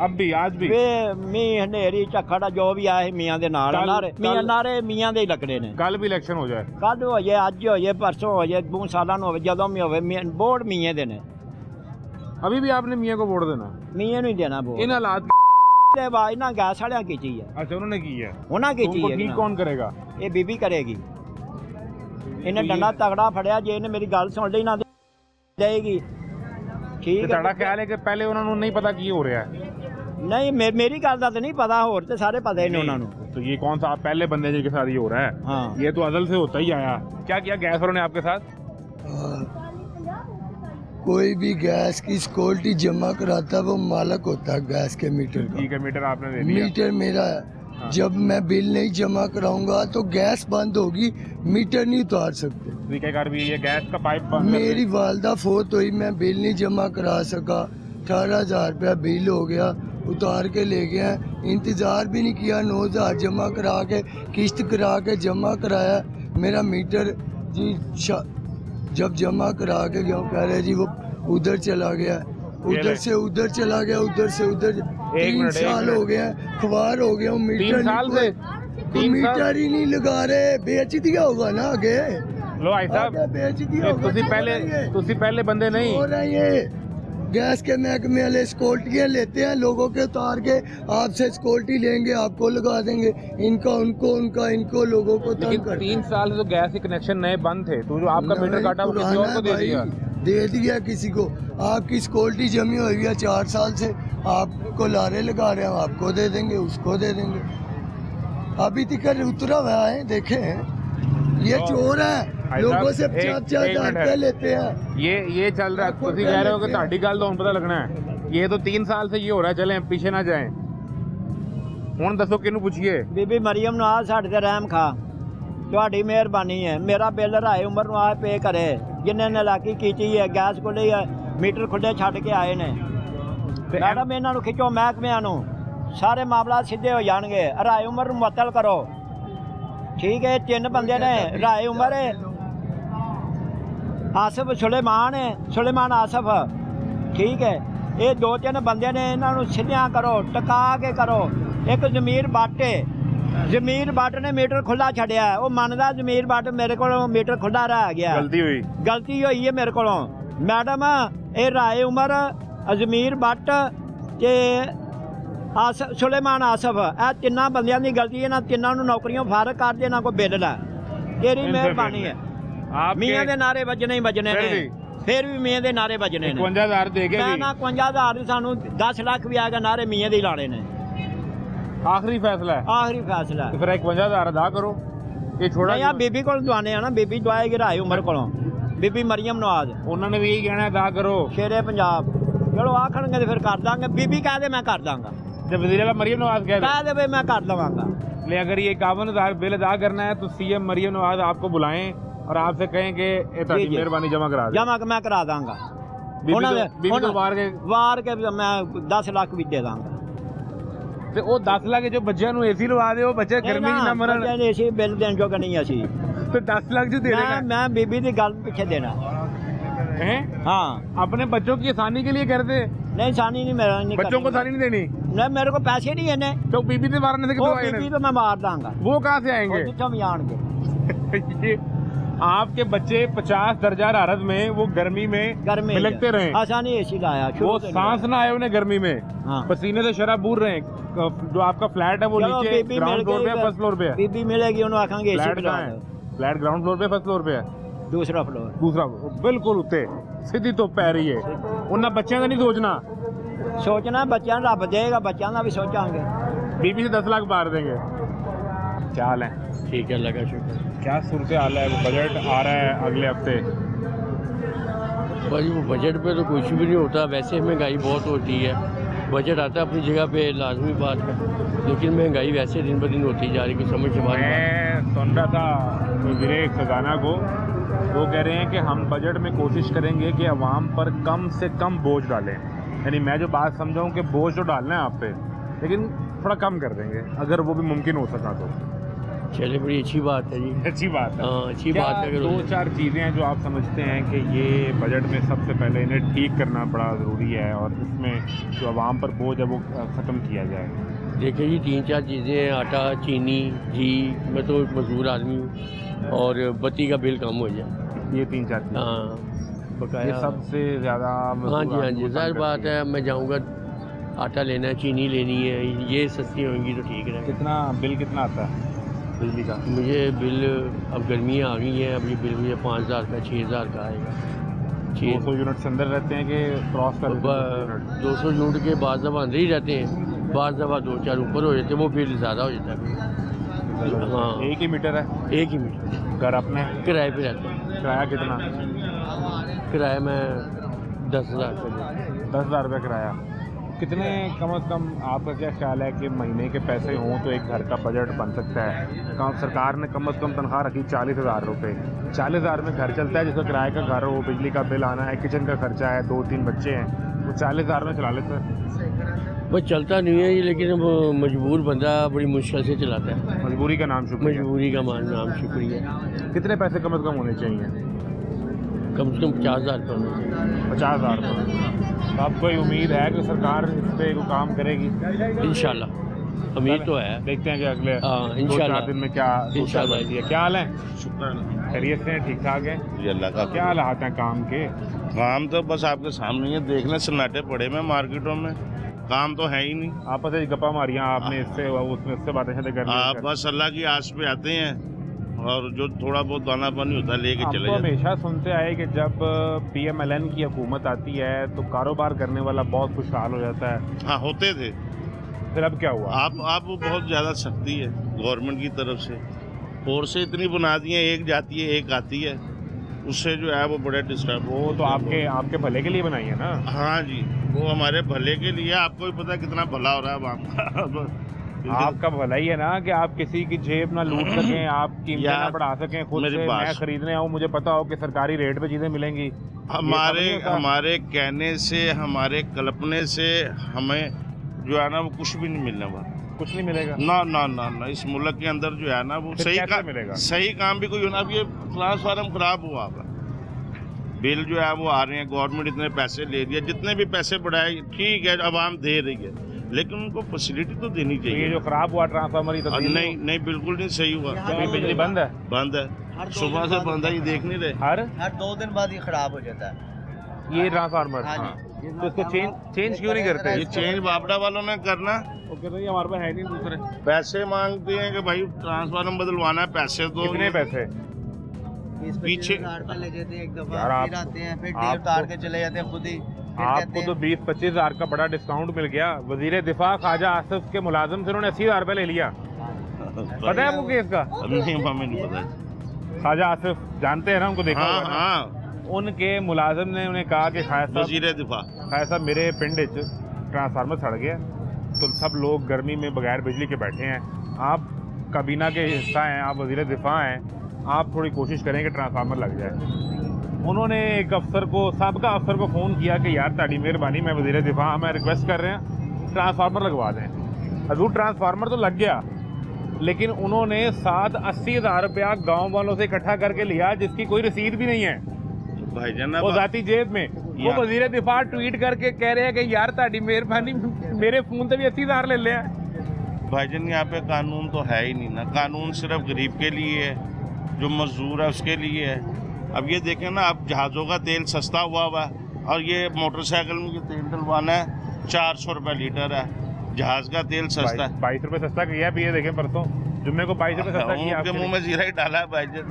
अब भी आज भी ਵੇ ਮੀਂਹ ਹਨੇਰੀ ਝੱਖੜ ਜੋ ਵੀ ਆਇਆ ਸੀ ਮੀਆਂ ਦੇ ਨਾਲ ਕੱਲ੍ਹ- ਨਾਰੇ ਮੀਆਂ ਨਾਰੇ ਮੀਆਂ ਦੇ ਹੀ ਲੱਗਣੇ ਨੇ कल भी इलेक्शन हो जाए ਕੱਲ੍ਹ ਹੋ ਜੇ ਅੱਜ ਹੋ ਜੇ ਪਰਸੋਂ ਹੋ ਜੇ 2 ਸਾਲਾਂ ਨੂੰ ਹੋਵੇ ਜਦੋਂ ਵੀ ਹੋਵੇ ਵੋਟ ਮੀਆਂ ਦੇ ਨੇ अभी भी आपने मियाँ को वोट देना ਮੀਆਂ ਨੂੰ ਹੀ ਦੇਣਾ ਵੋਟ इन हालात ਤੇ ਆਵਾਜ਼ ਨਾ ਗੈਸ ਵਾਲਿਆਂ ਕੀਤੀ ਹੈ अच्छा उन्होंने की है ਉਹਨਾਂ तो ਕੀਤੀ उनको ਹੈ ठीक कौन करेगा ਇਹ ਬੀਬੀ ਕਰੇਗੀ ਇਹਨੇ तो ਡੰਡਾ ਤਗੜਾ ਫੜਿਆ ਜੇ ਇਹਨੇ ਮੇਰੀ ਗੱਲ ਸੁਣ ਲਈ ਨਾ ਦੇਗੀ ਤੇ ਠੀਕ ਤੁਹਾਡਾ ਹੈ ਖਿਆਲ ਹੈ ਕਿ ਪਹਿਲੇ ਉਹਨਾਂ ਨੂੰ ਨਹੀਂ ਪਤਾ ਕੀ ਹੋ ਰਿਹਾ ਹੈ ਨਹੀਂ ਮੇਰੀ ਗੱਲ ਦਾ ਤਾਂ ਨਹੀਂ ਪਤਾ ਹੋਰ ਤੇ ਸਾਰੇ ਪਤਾ ਹੀ ਨੇ ਉਹਨਾਂ ਨੂੰ तो ये कौन सा आप पहले बंदे जिनके साथ ये हो रहा है हाँ ये तो अजल से होता ही आया क्या किया गैस वालों ने आपके साथ कोई भी गैस की सिक्योरिटी जमा कराता है वो मालक होता है गैस के मीटर का। ठीक है मीटर आपने दे दिया मीटर मेरा है। हाँ। जब मैं बिल नहीं जमा कराऊंगा तो गैस बंद होगी, मीटर नहीं उतार सकते। तरीकेकार भी ये गैस का पाइप बंद कर मेरी वालदा फोत हुई, मैं बिल नहीं जमा करा सका, 18,000 रुपया बिल हो गया, उतार के ले गया, इंतज़ार भी नहीं किया, 9,000 जमा करा के किश्त करा के जमा कराया। मेरा मीटर जी जब जमा करा के गया कह रहे जी वो उधर चला गया, उधर से उधर चला गया, उधर से उधर 3 साल हो गया, खुआर हो गया, मीटर 3 साल से तो मीटर ही नहीं लगा रहे, बेच दिया होगा ना आगे, लो भाई साहब आगे बेच दिया ये होगा। तुसी पहले बंदे नहीं हो रहा है ये गैस के महकमे वाले सिक्योरिटियाँ लेते हैं लोगों के उतार के, आपसे सिक्योरिटी लेंगे, आपको लगा देंगे, इनका उनको, उनका इनको, लोगों को तंग लेकिन करते 3 साल से तो गैस के कनेक्शन नए बंद थे तो जो आपका मीटर काटा वो किसी और को दे दिया दे दिया किसी को। आपकी सिक्योरिटी जमी हुई है 4 साल से, आपको लारे लगा रहे हैं, आपको दे देंगे, उसको दे देंगे। अभी तक उतरा हुआ है, देखे हैं ये चोर है, लोगों से 50,000 रुपये लेते हैं। ये चल रहा है ਤੁਸੀਂ कह रहे हो कि ਤੁਹਾਡੀ ਗੱਲ ਤੋਂ ਹੁਣ ਪਤਾ ਲੱਗਣਾ है ये तो 3 साल से ये हो रहा है चलें पीछे ना जाएं ਹੁਣ ਦੱਸੋ ਕਿਹਨੂੰ ਪੁੱਛੀਏ ਬੀਬੀ ਮਰੀਮ ਨੂੰ ਆ ਸਾਡੇ ਤੇ ਰਹਿਮ ਖਾ ਤੁਹਾਡੀ ਮਿਹਰਬਾਨੀ ਹੈ ਮੇਰਾ ਬਿੱਲ ਰਾਏ ਉਮਰ ਨੂੰ ਆ ਪੇ ਕਰੇ ਜਿੰਨੇ ਨਲਾਕੀ ਕੀਤੀ ਹੈ ਗੈਸ ਖੁੱਲੇ ਹੈ ਮੀਟਰ ਖੁੱਲੇ ਛੱਡ ਕੇ ਆਏ ਨੇ ਮੈਡਮ ਇਹਨਾਂ ਨੂੰ ਖਿੱਚੋ ਮਹਿਕਮਿਆਂ ਨੂੰ ਸਾਰੇ ਮਾਮਲਾ ਸਿੱਧੇ ਹੋ ਜਾਣਗੇ ਰਾਏ ਉਮਰ ਨੂੰ ਮੁਅੱਤਲ ਕਰੋ ਠੀਕ ਹੈ 3 ਬੰਦੇ ਨੇ ਰਾਏ ਉਮਰ ਆਸਫ ਸੁਲੇਮਾਨ ਆਸਫ ਠੀਕ ਹੈ ਇਹ 2-3 ਬੰਦੇ ਨੇ ਇਹਨਾਂ ਨੂੰ ਸਿੱਧਿਆਂ ਕਰੋ, ਟਿਕਾ ਕੇ ਕਰੋ। ਇੱਕ ਜ਼ਮੀਰ ਬਾਟੇ, ਜ਼ਮੀਰ ਬੱਟ ਨੇ ਮੀਟਰ ਖੁੱਲਾ ਛੱਡਿਆ, ਉਹ ਮੰਨਦਾ ਜ਼ਮੀਰ ਬੱਟ ਮੇਰੇ ਕੋਲੋਂ ਮੀਟਰ ਖੁੱਲਾ ਰਹਿ ਗਿਆ, ਗਲਤੀ ਹੋਈ ਹੈ ਮੇਰੇ ਕੋਲੋਂ। ਮੈਡਮ ਇਹ ਰਾਏ ਉਮਰ, ਜ਼ਮੀਰ ਬੱਟ ਤੇ ਸੁਲੇਮਾਨ ਆਸਫ, ਇਹ ਤਿੰਨਾਂ ਬੰਦਿਆਂ ਦੀ ਗਲਤੀ, ਇਹਨਾਂ ਤਿੰਨਾਂ ਨੂੰ ਨੌਕਰੀਆਂ ਫਾਰਗ ਕਰ ਦੇ, ਨਾ ਕੋਈ ਬਿੱਲ ਲੈ। ਤੇਰੀ ਮਿਹਰਬਾਨੀ ਹੈ। ਮੀਆਂ ਦੇ ਨਾਰੇ ਵੱਜਣੇ ਹੀ ਵੱਜਣੇ ਨੇ, ਫਿਰ ਵੀ ਮੀਆਂ ਦੇ ਨਾਰੇ ਵੱਜਣੇ ਨੇ। 51,000 ਦੇ ਕੇ ਮੈਂ ਨਾ 51,000 ਸਾਨੂੰ 10 ਲੱਖ ਵੀ ਆ ਗਿਆ, ਨਾਰੇ ਮੀਆਂ ਦੇ ਹੀ ਲਾਣੇ ਨੇ। ਆਖਰੀ ਫੈਸਲਾ ਹੈ, ਆਖਰੀ ਫੈਸਲਾ। ਫਿਰ 51,000 ਅਦਾ ਕਰੋ। ਇਹ ਛੋੜਾ ਨਹੀਂ ਆ ਬੀਬੀ ਕੋਲ ਦਵਾਨੇ ਆ ਨਾ, ਬੀਬੀ ਦਵਾਏਗੀ ਰਾਏ ਉਮਰ ਕੋਲੋਂ, ਬੀਬੀ ਮਰੀਮ ਨਵਾਜ਼। ਉਹਨਾਂ ਨੇ ਵੀ ਇਹੀ ਕਹਿਣਾ ਅਦਾ ਕਰੋ। ਸ਼ੇਰੇ ਪੰਜਾਬ ਚਲੋ ਆਖਣਗੇ ਤੇ ਫਿਰ ਕਰ ਦਾਂਗੇ। ਬੀਬੀ ਕਹਿ ਦੇ ਮੈਂ ਕਰ ਦਾਂਗਾ, जब वज़ीर आला मरियम नवाज कह दे भाई मैं कर लवांगा। ले अगर ये 51,000 बिल अदा करना है तो सीएम मरियम नवाज आपको बुलाएं और आपसे कहें कि मेहरबानी जमा करा दें। जमा मैं करा दांगा। बीबी तो वार के मैं 10 लाख भी दे दांगा। ਤੇ ਉਹ 10 ਲੱਖ ਜੋ ਬੱਚਿਆਂ ਨੂੰ ਏਸੀ ਲਵਾ ਦੇ, ਉਹ ਬੱਚੇ ਗਰਮੀ ਚ ਨਾ ਮਰਨ। ਬੱਚਿਆਂ ਦੇ ਏਸੀ ਬਿੱਲ ਦੇਣ ਜੋਗਾ ਨਹੀਂ ਅਸੀਂ, ਤੇ 10 ਲੱਖ ਜੋ ਦੇ ਦੇਣਾ। ਮੈਂ ਬੀਬੀ ਦੀ ਗੱਲ ਪਿੱਛੇ ਦੇਣਾ है। हाँ अपने बच्चों की आसानी के लिए करते। नहीं आसानी नहीं, मेरा नहीं, बच्चों को आसानी नहीं देनी। नहीं मेरे को पैसे नहीं है। तो बीबी से मारने से बीबी तो मैं मार दांगा। वो कहाँ से आएंगे? भी आएंगे। आपके बच्चे 50 दर्जा हरारत में वो गर्मी में बिलखते रहे, आसानी एसी लाया, वो सांस ना आए उन्हें गर्मी में। हाँ। पसीने से शराब बूर रहे। जो आपका फ्लैट है वो नीचे ग्राउंड फ्लोर पे, फर्स्ट फ्लोर पे है। बीबी मिलेगी उन्हें आखेंगे फ्लैट कहाँ है? फ्लैट ग्राउंड फ्लोर पे, फर्स्ट फ्लोर पे है? दूसरा फ्लोर। दूसरा बिल्कुल उत्ते सीधी तो पै रही है। उन्हें बच्चों का नहीं सोचना, सोचना बच्चों रब देगा, बच्चों का भी सोचांगे। बीबी से 10 लाख मार देंगे। क्या हाल है? ठीक है, लगा शुक्र। क्या सूरत हाल है? वो बजट आ रहा है अगले हफ्ते। भाई वो बजट पे तो कुछ भी नहीं होता, वैसे महंगाई बहुत होती है। बजट आता है अपनी जगह पे, लाजमी बात है, लेकिन महंगाई वैसे दिन ब दिन होती जा रही है, समझ से बाहर। मैं सुन रहा था वज़ीर खजाना को, वो कह रहे हैं कि हम बजट में कोशिश करेंगे कि अवाम पर कम से कम बोझ डालें। यानी मैं जो बात समझाऊँ कि बोझ तो डालना है आप पे, लेकिन थोड़ा कम कर देंगे अगर वो भी मुमकिन हो सका तो। चले, बड़ी अच्छी बात है जी, अच्छी बात है। हाँ अच्छी बात है। 2-4 चीज़ें हैं जो आप समझते हैं कि ये बजट में सबसे पहले इन्हें ठीक करना बड़ा ज़रूरी है और इसमें जो आवाम पर बोझ है वो ख़त्म किया जाए। देखिए जी, 3-4 चीज़ें हैं, आटा, चीनी, घी। मैं तो मजदूर आदमी हूँ, और बत्ती का बिल कम हो जाए, ये 3-4 चीज़ें। हाँ बकाया, ये सबसे ज़्यादा। हाँ जी, हाँ जी, जाहिर बात है। मैं जाऊँगा आटा लेना है, चीनी लेनी है, ये सस्ती होंगी तो ठीक है। कितना बिल कितना आता है बिजली का? मुझे बिल, अब गर्मियाँ आ गई हैं, अब ये बिल मुझे 5,000 का 6,000 का आएगा। 200 यूनिट से अंदर रहते हैं कि क्रॉस कर 200 यूनिट के बाद दफ़ा अंदर ही रहते हैं, बाद दफ़ा 2-4 ऊपर हो जाते हैं, वो बिल ज़्यादा हो जाता है। हाँ, एक ही मीटर है? एक ही मीटर। घर अपने किराए पे रहते हैं। किराया कितना? किराया मैं 10,000 रुपये। 10,000 रुपये किराया। कितने कम से कम आपका क्या ख्याल है कि महीने के पैसे हों तो एक घर का बजट बन सकता है? सरकार ने कम से कम तनख्वाह रखी 40,000 रुपये। 40,000 में घर चलता है, जिसका किराए का घर हो, बिजली का बिल आना है, किचन का खर्चा है, 2-3 बच्चे हैं, वो 40,000 में चला लेते हैं। बस चलता नहीं है ये, लेकिन अब मजबूर बंदा बड़ी मुश्किल से चलाता है। मजबूरी का नाम शुक्रिया। मजबूरी का नाम शुक्रिया। कितने पैसे कम से कम होने चाहिए? कम से कम 50,000 रुपये। 50,000 रुपये। तो आपको कोई उम्मीद है कि सरकार इस पर कोई काम करेगी? इंशाल्लाह उम्मीद तो है। देखते हैं कि अगले इंशाल्लाह 2-4 दिन में क्या इंशाल्लाह। क्या हाल है? खैरियत से हैं? ठीक ठाक है? अल्लाह का क्या हालात हैं काम के? काम तो बस आपके सामने ही देखने सन्नाटे पड़े में मार्केटों में, काम तो है ही नहीं। आपस में गप्पा मारियाँ आपने, इससे उसमें इससे बातें कर आप बस अल्लाह की आस पे आते हैं और जो थोड़ा बहुत दाना पानी होता है लेके चले जाते हैं। हमेशा सुनते आए कि जब PMLN की हुकूमत आती है तो कारोबार करने वाला बहुत खुशहाल हो जाता है। हाँ होते थे, फिर अब क्या हुआ? आप वो बहुत ज़्यादा सख्ती है गवर्नमेंट की तरफ से, फोर्सें इतनी बना दी हैं, एक जाती है एक आती है, उससे जो है वो बड़े डिस्टर्ब। वो तो आपके भले के लिए बनाई है ना? हाँ जी, वो हमारे भले के लिए। आपको भी पता है कितना भला हो रहा है वहाँ आपका भला ही है ना कि आप किसी की जेब ना लूट सकें, आप कीमतें ना बढ़ा सकें खुद से। मैं खरीदने आऊँ, मुझे पता हो कि सरकारी रेट पे चीज़ें मिलेंगी। हमारे कहने से, हमारे कल्पने से हमें जो है ना वो कुछ भी नहीं मिलने वाला। कुछ नहीं मिलेगा? ना ना ना ना, इस मुल्क के अंदर जो है ना वो सही काम मिलेगा। सही काम भी कोई होना। अब ये ट्रांसफार्म खराब हुआ, बिल जो है वो आ रहे हैं, गवर्नमेंट इतने पैसे ले रही है, जितने भी पैसे बढ़ाए ठीक है, आवाम दे रही है, लेकिन उनको फैसिलिटी तो देनी तो ये चाहिए। जो खराब हुआ ट्रांसफार्मर ये तब्दील नहीं नहीं, बिल्कुल नहीं सही हुआ। अभी बिजली बंद है बंद है, सुबह से बंद है, ये देख नहीं रहे। हर 2 दिन बाद ये खराब हो जाता है। ये ट्रांसफार्मर हाँ हाँ। जी। तो इसको चेंज क्यों नहीं करते? ये चेंज बापड़ा वालों ने करना, वो कहते हैं हमारे पास है नहीं दूसरे। पैसे मांगते हैं कि भाई ट्रांसफार्मर बदलवाना है, पैसे तो कितने पैसे? पीछे 20,000 रुपये ले जाते हैं एक दफा, यार फिर आते हैं, फिर आपको- डेट उतार के चले जाते हैं खुद ही। फिर आपको कहते तो हैं 20-25 हज़ार का बड़ा डिस्काउंट मिल गया। वजीर दिफा ख्वाजा आसिफ के मुलाजिम से उन्होंने 80,000 रुपये ले लिया। पता है आपको केस का? नहीं, हमें नहीं पता। ख्वाजा आसिफ जानते हैं ना, उनको देखा हाँ होगा ना? हाँ, उनके मुलाजिम ने उन्हें कहा कि खाया वजीर दिफा साहब मेरे पिंड च ट्रांसफार्मर सड़ गया, तो सब लोग गर्मी में बगैर बिजली के बैठे हैं, आप काबीना के हिस्सा हैं, आप वजीर दिफा हैं, आप थोड़ी कोशिश करें कि ट्रांसफार्मर लग जाए। उन्होंने एक अफसर को, सबका अफसर को फ़ोन किया कि यार ताड़ी मेहरबानी, मैं वजीर दिफा, मैं रिक्वेस्ट कर रहे हैं ट्रांसफार्मर लगवा दें। हजूर ट्रांसफार्मर तो लग गया, लेकिन उन्होंने 80 हज़ार रुपया गाँव वालों से इकट्ठा करके लिया, जिसकी कोई रसीद भी नहीं है, भाईजान। वो जाती जेब में। वो वजीर दिफा ट्वीट करके कह रहे हैं कि यार ताड़ी मेहरबानी, मेरे फ़ोन से भी 80,000 ले लिया। भाईजान यहाँ पे कानून तो है ही नहीं ना, कानून सिर्फ गरीब के लिए है, जो मजदूर है उसके लिए है। अब ये देखें ना, अब जहाज़ों का तेल सस्ता हुआ है और ये मोटरसाइकिल में तेल डलवाना है 400 रुपये लीटर है, जहाज़ का तेल सस्ता है। 22 रुपये सस्ता किया भी, ये देखें परसों जुम्मे को 22 रुपये सस्ता किया उनके मुंह में जीरा ही डाला है भाईजान।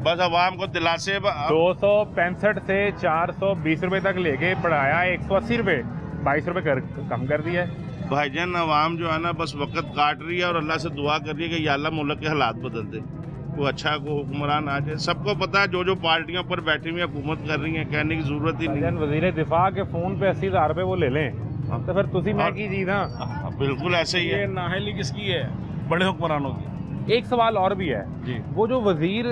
बस अवाम को दिलासे 265 से 420 रुपए तक लेके बढ़ाया 180 रुपए, 22 रुपए कम कर दिया है। भाईजान अवाम जो है ना बस वक्त काट रही है और अल्लाह से दुआ कर रही है कि या अल्लाह मुल्क के हालात बदल दे, कोई अच्छा को हुक्मरान आ जाए। सबको पता है जो जो पार्टियां पर बैठी हुई हुकूमत कर रही हैं, कहने की जरूरत ही नहीं। वजीर दिफा के फोन पे 80,000 रुपए वो ले लें, तो फिर तुसी मैं की चीज ना। बिल्कुल ऐसे ही है। नाहली किसकी है? बड़े हुक्मरानों की। एक सवाल और भी है जी। वो जो वजीर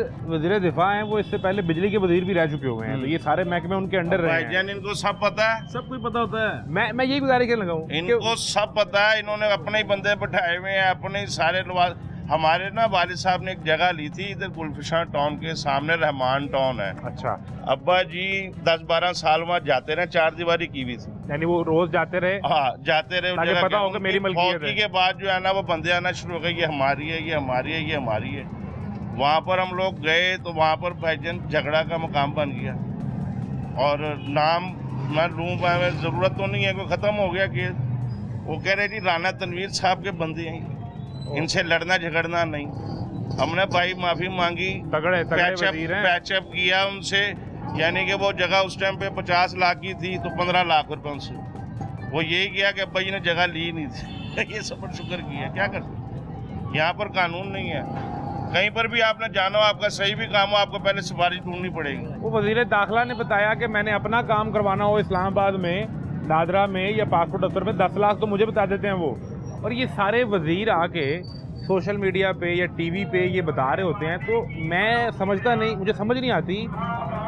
दिफा हैं, वो इससे पहले बिजली के वजीर भी रह चुके हुए हैं, तो ये सारे महकमे उनके अंडर रहे हैं। भाईजान इनको सब पता है, सब कुछ पता होता है। मैं यही गुजारिश करने लगा हूँ, इनको सब पता है। इन्होंने अपने ही बंदे बैठाए हुए हैं, अपने ही सारे लोग। हमारे ना वालिद साहब ने एक जगह ली थी इधर गुलफिशा टाउन के सामने, रहमान टाउन है। अच्छा, अब्बा जी 10-12 साल वहाँ जाते रहे, 4 दीवारी की हुई थी। यानी वो रोज जाते रहे? हाँ जाते रहे। ताकि जगह पता हो कि मेरी मलकियत फौती है। के बाद जो है ना वो बंदे आना शुरू हो गए, ये हमारी है, ये हमारी है, ये हमारी है। वहाँ पर हम लोग गए तो वहाँ पर भाईजान झगड़ा का मुकाम बन गया, और नाम मैं लूँ ज़रूरत तो नहीं है, कोई ख़त्म हो गया केस। वो कह रहे जी राना तनवीर साहब के बंदे हैं, इनसे लड़ना झगड़ना नहीं। हमने भाई माफ़ी मांगी, तगड़े वजीर हैं। पैचअप किया उनसे, यानी कि वो जगह उस टाइम पे 50 लाख की थी तो 15 लाख रुपए उनसे। वो यही किया कि भाई ने जगह ली नहीं थी। ये सबर शुक्र किया, क्या कर सकते। यहाँ पर कानून नहीं है। कहीं पर भी आपने जाना हो, आपका सही भी काम हो, आपको पहले सिफारिश ढूंढनी पड़ेगी। वो वजीर दाखिला ने बताया कि मैंने अपना काम करवाना हो इस्लामाबाद में, दादरा में या पासपोर्ट दफ्तर में, 10 लाख तो मुझे बता देते हैं वो। और ये सारे वजीर आके सोशल मीडिया पे या टीवी पे ये बता रहे होते हैं, तो मैं समझता नहीं, मुझे समझ नहीं आती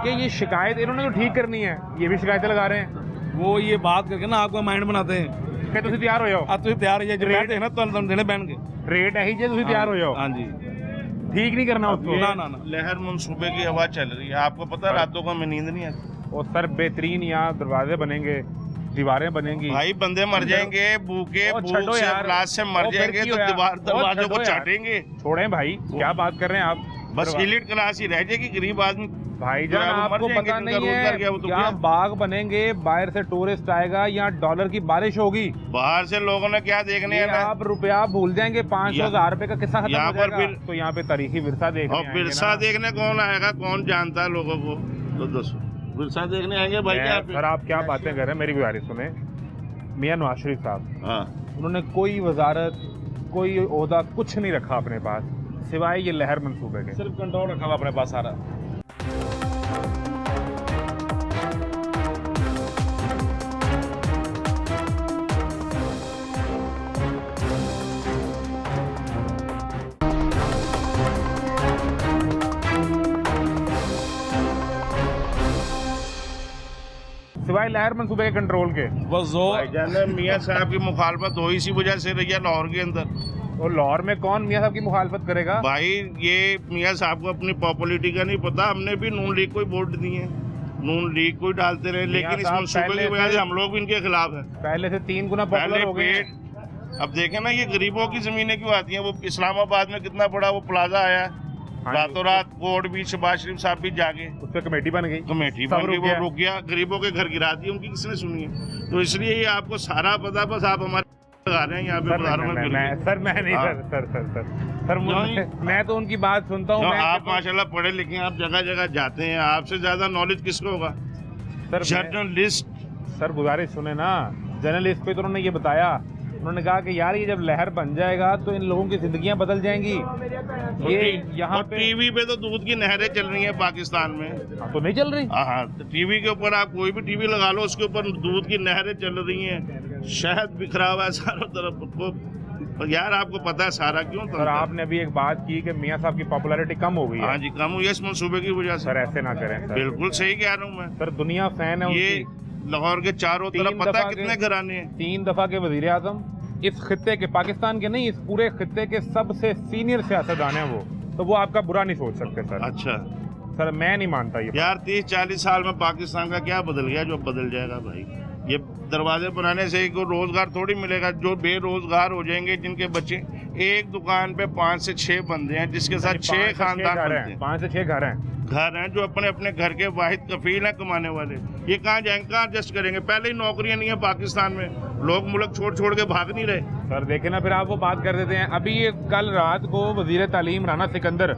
कि ये शिकायत इन्होंने तो ठीक करनी है, ये भी शिकायतें लगा रहे हैं। वो ये बात करके ना आपका माइंड बनाते हैं कि तुम तैयार हो जाओ, अब तुम तैयार हो जाए, रेट है ना तो देने बैन के रेट है ही जे तुम तैयार हो जाओ। हाँ जी, ठीक नहीं करना उसको। ना ना ना। लहर मंसूबे की हवा चल रही है, आपको पता है रातों को हमें नींद नहीं आती। और सर बेहतरीन यहाँ दरवाजे बनेंगे, दीवारें बनेंगी। भाई बंदे मर जाएंगे भूखे, और भूख छठो से, यार, अफलास से मर और फिर जाएंगे क्यों तो यार? दरवाजों और को छठो यार। चाटेंगे। छोड़ें भाई, क्या बात कर रहे हैं आप? बस इलीट क्लास ही रह जाएगी, गरीब आदमी भाईजान जो है वो मर आपको जाएंगे, पता जिनका नहीं रोजगार गया वो है, तो यहाँ क्या? बाग बनेंगे, बाहर से टूरिस्ट आएगा, यहाँ डॉलर की बारिश होगी, बाहर से लोगों ने क्या देखने ये है ना। आप रुपया भूल जाएंगे, 500,000 रुपए का किस्सा खत्म यहाँ हो पर जाएगा। फिर- तो यहाँ पे तारीखी विरसा देखने और आएंगे विरसा ना। देखने कौन आएगा, कौन जानता है लोगों को, तो दसो विरसा देखने आएंगे भाई क्या? सर आप क्या बातें कर रहे हैं, मेरी गुजारिश सुने। मियां नवाज शरीफ साहब, हाँ उन्होंने कोई वजारत, कोई ओहदा कुछ नहीं रखा अपने पास सिवाय ये लहर मंसूबे के। सिर्फ कंट्रोल रखा हुआ अपने पास सारा। सिवाय लहर मंसूबे के कंट्रोल के। बस जो भाईजान मियाँ साहब की मुखालफत हो इसी वजह से रही है लाहौर के अंदर। और लाहौर में कौन मियाँ साहब की मुखालफत करेगा? भाई ये मियाँ साहब को अपनी पॉपुलरिटी का नहीं पता। हमने भी नून लीग को ही वोट दिए हैं, नून लीग को ही डालते रहे, लेकिन इस साहब मनसूबे पहले की वजह से से- हम लोग भी इनके खिलाफ हैं। पहले से 3 गुना पॉपुलर पहले हो गए हैं। पेड़, अब देखें ना ये गरीबों की जमीनें क्यों आती हैं। वो इस्लामाबाद में कितना बड़ा वो प्लाजा आया है, हाँ जी। रातों रात कोर्ट भी, शहबाज शरीफ साहब भी जाके उस पर कमेटी बन गई, कमेटी सब बन गई, रुक वो गया। रुक गया, गरीबों के घर गिरा दिए, उनकी किसने सुनी है? तो इसलिए ये आपको सारा पता, बस आप हमारे लगा रहे हैं यहाँ पे सर बाजारों में फिर के। सर मैं नहीं, हाँ। सर मैं तो उनकी बात सुनता हूँ। क्यों, मैं आप कहता हूँ- माशाल्लाह पढ़े लिखे हैं, आप जगह जगह जाते हैं, आपसे ज्यादा नॉलेज किसको होगा? Sir journalist. सर गुजारिश सुने ना, जर्नलिस्ट पे तो उन्होंने ये बताया, उन्होंने कहा कि यार ये जब लहर बन जाएगा तो इन लोगों की जिंदगियां बदल जाएंगी। ये यहाँ और पे टीवी पे तो दूध की नहरें चल रही हैं पाकिस्तान में। हाँ, तो नहीं चल रही। हाँ, तो टीवी के ऊपर आप कोई भी टीवी लगा लो, उसके ऊपर दूध की नहरें चल रही हैं, शहद बिखरा हुआ है चारों तरफ। वो यार आपको पता है सारा क्यों सर आपने अभी एक बात की कि मियाँ साहब की पॉपुलैरिटी कम हो गई हाँ है। जी, कम हुई है इस मनसूबे की वजह से। सर ऐसे ना करें सर। बिल्कुल सही कह रहा हूँ मैं। सर दुनिया फैन है ये उनकी। लाहौर के चारों 3 तरफ पता है दफा कितने के- घराने हैं? 3 दफा के वजीर आजम, इस खित्ते के, पाकिस्तान के नहीं, इस पूरे खित्ते के सबसे सीनियर सियासतदान है वो, तो वो आपका बुरा नहीं सोच सकते सर। अच्छा सर मैं नहीं मानता ये। यार 30-40 साल में पाकिस्तान का क्या बदल गया जो बदल जाएगा भाई? ये दरवाजे बनाने से को रोजगार थोड़ी मिलेगा। जो बेरोजगार हो जाएंगे, जिनके बच्चे, एक दुकान पे 5 से 6 बंदे हैं, जिसके साथ 6 खानदान बनते हैं, 5 से 6 घर हैं। घर हैं जो अपने अपने घर के वाहिद कफील हैं कमाने वाले। ये कहाँ जाएंगे, कहाँ एडजस्ट करेंगे? पहले ही नौकरियां नहीं है पाकिस्तान में, लोग मुल्क छोड़ छोड़ के भाग नहीं रहे। सर देखे ना, फिर आप वो बात कर देते हैं। अभी ये कल रात को वजीर तालीम राना सिकंदर,